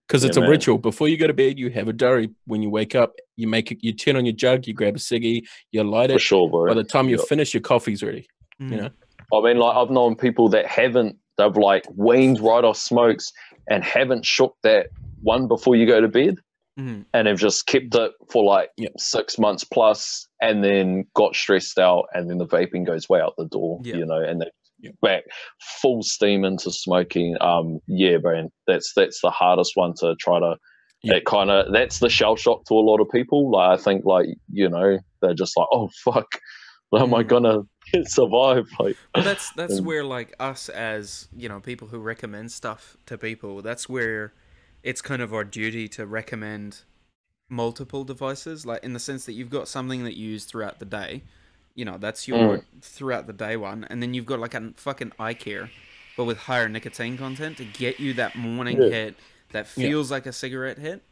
Because it's Yeah, a man. ritual. Before you go to bed, you have a durry. When you wake up, you make it. You turn on your jug, you grab a ciggy, you light for it. sure, bro. By the time you Yep. finish, your coffee's ready. Mm. You know. I mean, like, I've known people that they've like weaned right off smokes and haven't shook that one before you go to bed, Mm. and have just kept it for like Yep. 6 months plus, and then got stressed out, and then the vaping goes way out the door, Yeah. you know, and they Yep. back full steam into smoking. Yeah, man, that's the hardest one to try to. Yep. It kind of, that's the shell shock to a lot of people. Like, I think, like, you know, they're just like, oh fuck, how am I gonna survive? Like, Well, that's where, like, us as, you know, people who recommend stuff to people, that's where it's kind of our duty to recommend multiple devices, like, in the sense that you've got something that you use throughout the day, you know, that's your throughout the day one, and then you've got like a fucking eye care, but with higher nicotine content to get you that morning hit that feels like a cigarette hit,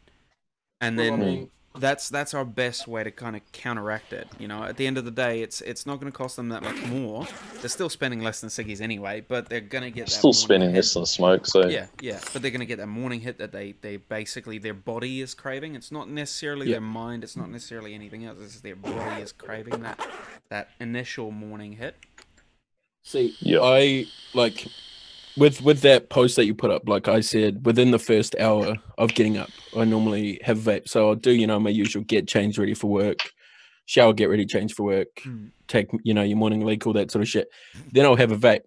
and then that's our best way to kind of counteract it. You know, at the end of the day, it's not going to cost them that much more. They're still spending less than ciggies anyway, but they're going to get that still morning spending hit. less than smoke. So Yeah, but they're going to get that morning hit that they basically, their body is craving. It's not necessarily their mind. It's not necessarily anything else. It's just their body is craving that initial morning hit. See, I like with that post that you put up, like I said, within the first hour of getting up, I normally have vape. So I'll do, you know, my usual get changed ready for work, shower, get ready, change for work, take, you know, your morning leak, all that sort of shit. Then I'll have a vape.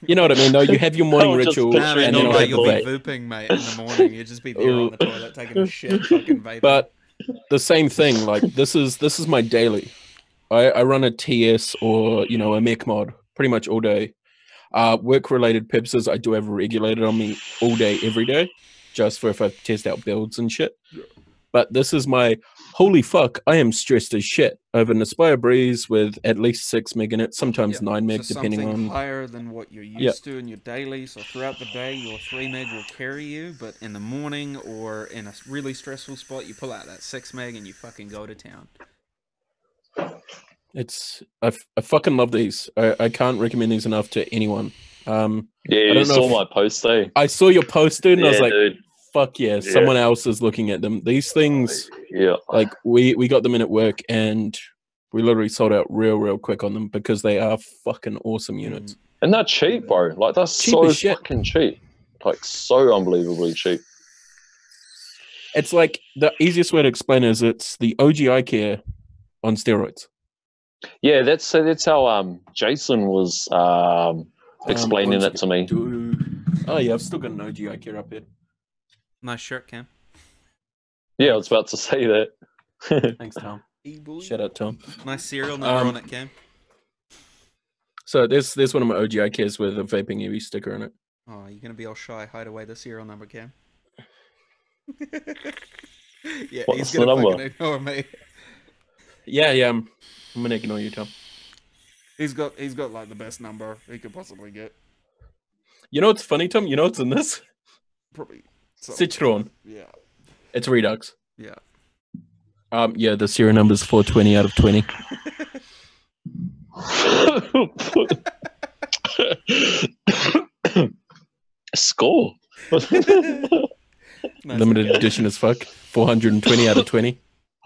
You know what I mean, though? You have your morning ritual, Nah, man, and then I'll have you'll a be vape. vaping, mate, in the morning. You'll just be there on the toilet taking a shit, fucking vaping. But the same thing, like this is my daily. I run a TS or, you know, a mech mod pretty much all day. Work-related purposes, I do have a regulator on me all day, every day, just for if I test out builds and shit. But this is my, holy fuck, I am stressed as shit over an Aspire Breeze with at least 6 meg in it, sometimes 9 meg, so depending something on... higher than what you're used to in your daily. So throughout the day, your 3 meg will carry you, but in the morning or in a really stressful spot, you pull out that 6 meg and you fucking go to town. It's I fucking love these. I can't recommend these enough to anyone. yeah, I don't you know saw my post, eh? I saw your post, dude, and I was like, dude. fuck yeah, someone else is looking at them. These things, like we got them in at work, and we literally sold out real quick on them because they are fucking awesome units. And they're cheap, bro. Like, that's Cheap so as shit. fucking cheap. Like, so unbelievably cheap. It's like, the easiest way to explain it is it's the OG eye care on steroids. Yeah, that's how Jason was explaining it to me. Oh yeah, I've still got an OG eye care up here. Nice shirt, Cam. Yeah, I was about to say that. Thanks, Tom. E-boy. Shout out, Tom. Nice serial number on it, Cam. So there's one of my OG eye cares with a Vaping Iwi sticker on it. Oh, you're gonna be all shy. Hide away the serial number, Cam. Yeah, What's he's the gonna number? fucking ignore me. Yeah, I'm gonna ignore you, Tom. He's got like the best number he could possibly get. You know what's funny, Tom? You know what's in this? Probably Citron. Yeah. It's Redux. Yeah. Yeah, the serial number's 420 out of 20. Score. Limited edition as fuck. 420 out of 20.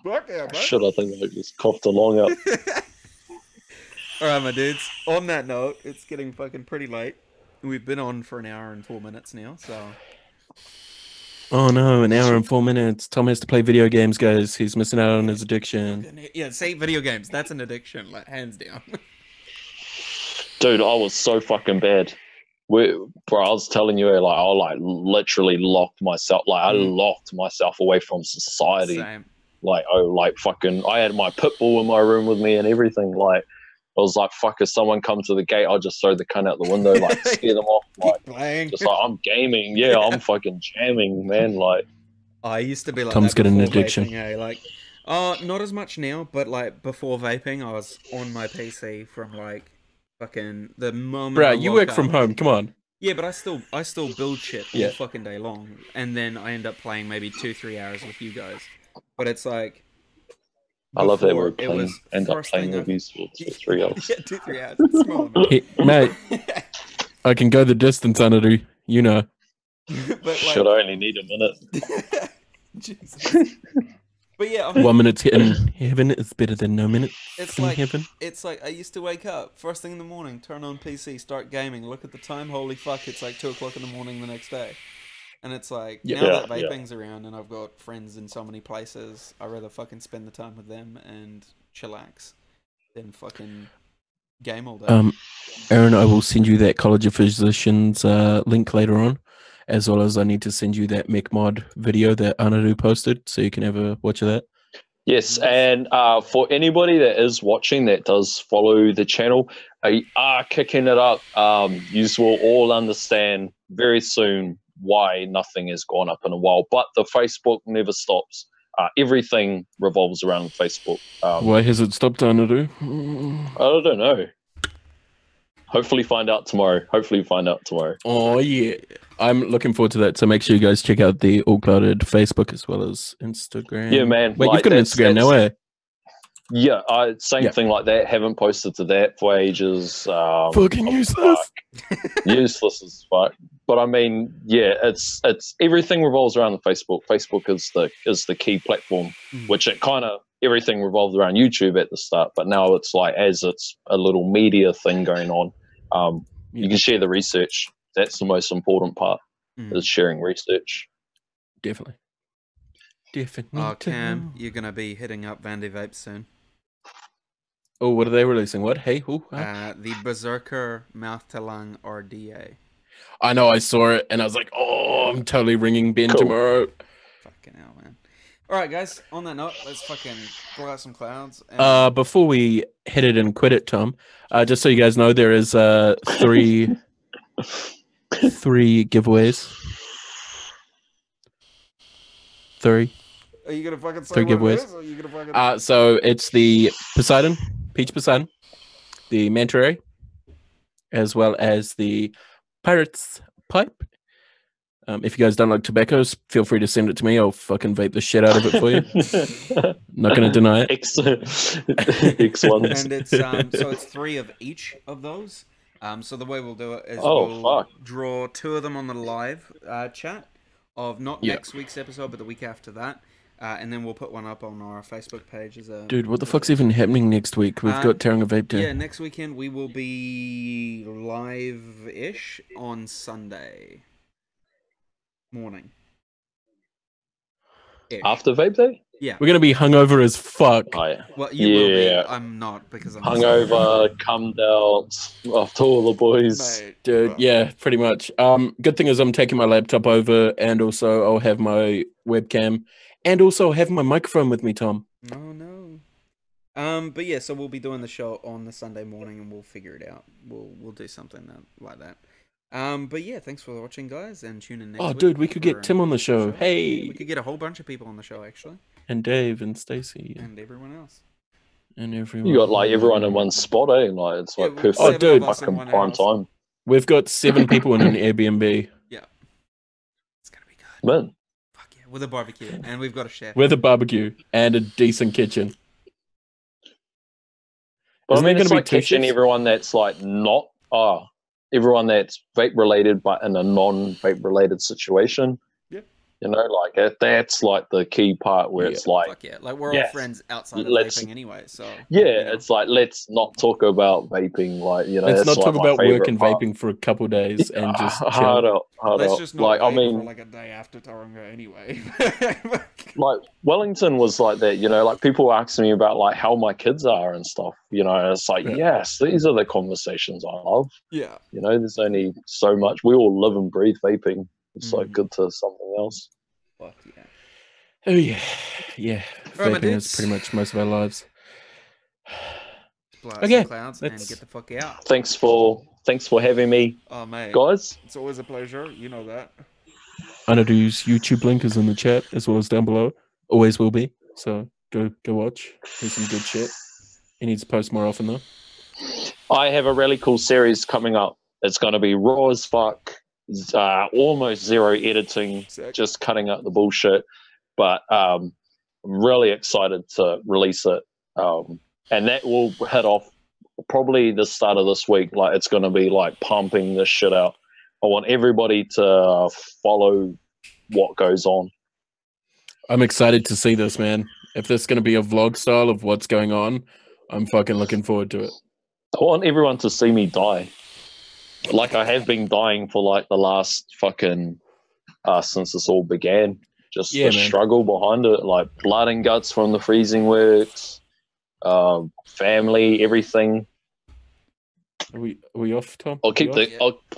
Fuck yeah, bro. Shit, I think I just coughed a lung out. Alright, my dudes. On that note, it's getting fucking pretty late. We've been on for an hour and 4 minutes now, so... Oh no, an hour and 4 minutes. Tom has to play video games, guys. He's missing out on his addiction. Yeah, say video games. That's an addiction, like, hands down. Dude, I was so fucking bad. Bro, I was telling you, like, I literally locked myself. Like, I locked myself away from society. Same. Like, fucking, I had my pit bull in my room with me and everything. Like, was like, fuck, if someone comes to the gate, I'll just throw the cunt out the window, like scare them off. Like, just like, I'm gaming. Yeah, I'm fucking jamming, man. Like, I used to be like Tom's that got an before addiction. vaping, eh? Like, not as much now, but like before vaping, I was on my PC from like fucking the moment. Bruh, you work from home. Come on. Yeah, but I still build shit all Yeah. fucking day long, and then I end up playing maybe 2-3 hours with you guys. But it's like, I love that we're it was end up first playing thing movies for 3 hours. Yeah, 2-3 hours. It's smaller, man. Hey, mate, I can go the distance, Anaru. You know. But like, Should I only need a minute? Jesus. But yeah, I mean, 1 minute in heaven is better than no minute it's in like heaven. it's like I used to wake up first thing in the morning, turn on PC, start gaming, look at the time, holy fuck, it's like 2 o'clock in the morning the next day. And it's like, now that vaping's around and I've got friends in so many places, I'd rather fucking spend the time with them and chillax than fucking game all day. Aaron, I will send you that College of Physicians link later on, as well as I need to send you that mech mod video that Anaru posted, so you can have a watch of that. Yes, and for anybody that is watching that does follow the channel, kicking it up, you will all understand very soon why nothing has gone up in a while. But the Facebook never stops. Everything revolves around Facebook. Why has it stopped, Anaru? I don't know. Hopefully find out tomorrow. Oh, yeah. I'm looking forward to that. So make sure you guys check out the All Clouded Facebook as well as Instagram. Yeah, man. Wait, you've got an Instagram now, eh? Yeah, same thing like that. Haven't posted to that for ages. Fucking useless. Useless as fuck. But I mean, yeah, it's everything revolves around the Facebook. Facebook is the key platform, which it kind of everything revolved around YouTube at the start, but now it's like as it's a little media thing going on. You can share the research. That's the most important part is sharing research. Definitely. Oh, Cam, you're gonna be hitting up Vandy Vape soon. Oh, what are they releasing? What? Hey, who? The Berserker Mouth to Lung RDA. I know, I saw it, and I was like, oh, I'm totally ringing Ben tomorrow. Fucking hell, man. All right, guys, on that note, let's fucking blow out some clouds. And... before we hit it and quit it, Tom, just so you guys know, there is three giveaways. Three. Are you gonna fucking say 3 giveaways? Or are you gonna fucking... So it's the Poseidon, Peach Poseidon, the Manta Ray, as well as the Pirate's Pipe. If you guys don't like tobaccos, feel free to send it to me. I'll fucking vape the shit out of it for you. Not going to deny it. X1s. And it's so it's 3 of each of those. So the way we'll do it is we'll draw 2 of them on the live chat of not next week's episode, but the week after that. And then we'll put one up on our Facebook page as a... Dude, what the fuck's even happening next week? We've got Tearing a Vape Day. Yeah, next weekend we will be live-ish on Sunday morning. After Vape Day? Yeah. We're going to be hungover as fuck. Oh, yeah. Well, you will be. I'm not because I'm... Hungover, cummed out, after all the boys. Mate, Dude, yeah, pretty much. Good thing is I'm taking my laptop over, and also I'll have my webcam, and also have my microphone with me, Tom. Oh, no. But yeah, so we'll be doing the show on the Sunday morning, and we'll figure it out. We'll do something like that. But yeah, thanks for watching, guys, and tune in next week. Oh, dude, we could get Tim on the show. Hey! We could get a whole bunch of people on the show, actually. And Dave and Stacy. And everyone else. And everyone. You got like everyone in one spot, eh? Like it's like perfect. Oh, dude, fucking prime time. We've got 7 people in an Airbnb. Yeah. It's gonna be good. Man. Fuck yeah, with a barbecue. And we've got a chef. With a barbecue and a decent kitchen. But I mean, it's like catching everyone that's like not, everyone that's vape related, but in a non-vape related situation. Yeah. You know, like that's like the key part where it's like, fuck yeah, like we're all friends outside of vaping anyway. So you know. It's like let's not talk about vaping. Like let's not talk about work and vaping for a couple days and just hard out. Let's just not vape for like a day after Taronga anyway. Like Wellington was like that. You know, like people asking me about like how my kids are and stuff. You know, it's like yes, these are the conversations I love. Yeah. You know, there's only so much. We all live and breathe vaping. It's like good to something else. Fuck yeah. Oh yeah. Yeah. Vaping is pretty much most of our lives. blast Okay, some clouds and get the fuck out. Thanks for having me. Oh, mate. Guys. It's always a pleasure. You know that. Anaru's YouTube link is in the chat as well as down below. Always will be. So go watch. There's some good shit. He needs to post more often though. I have a really cool series coming up. It's going to be raw as fuck, almost zero editing, just cutting out the bullshit. But I'm really excited to release it. And that will hit off probably the start of this week. Like, it's going to be like pumping this shit out. I want everybody to follow what goes on. I'm excited to see this, man. If this is going to be a vlog style of what's going on, I'm fucking looking forward to it. I want everyone to see me die. Like I have been dying for like the last fucking, since this all began. Just the struggle behind it, like blood and guts from the freezing works, family, everything. Are we off, Tom? I'll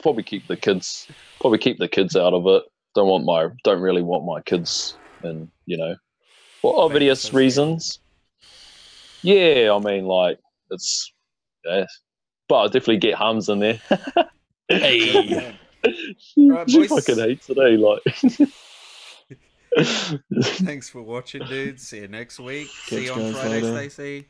probably keep the kids out of it. Don't really want my kids, and for obvious reasons. Yeah, I mean, like, it's but I'll definitely get hums in there. Hey, right, she fucking hates today, like. Thanks for watching, dudes. See you next week. See you on Friday, Stacey.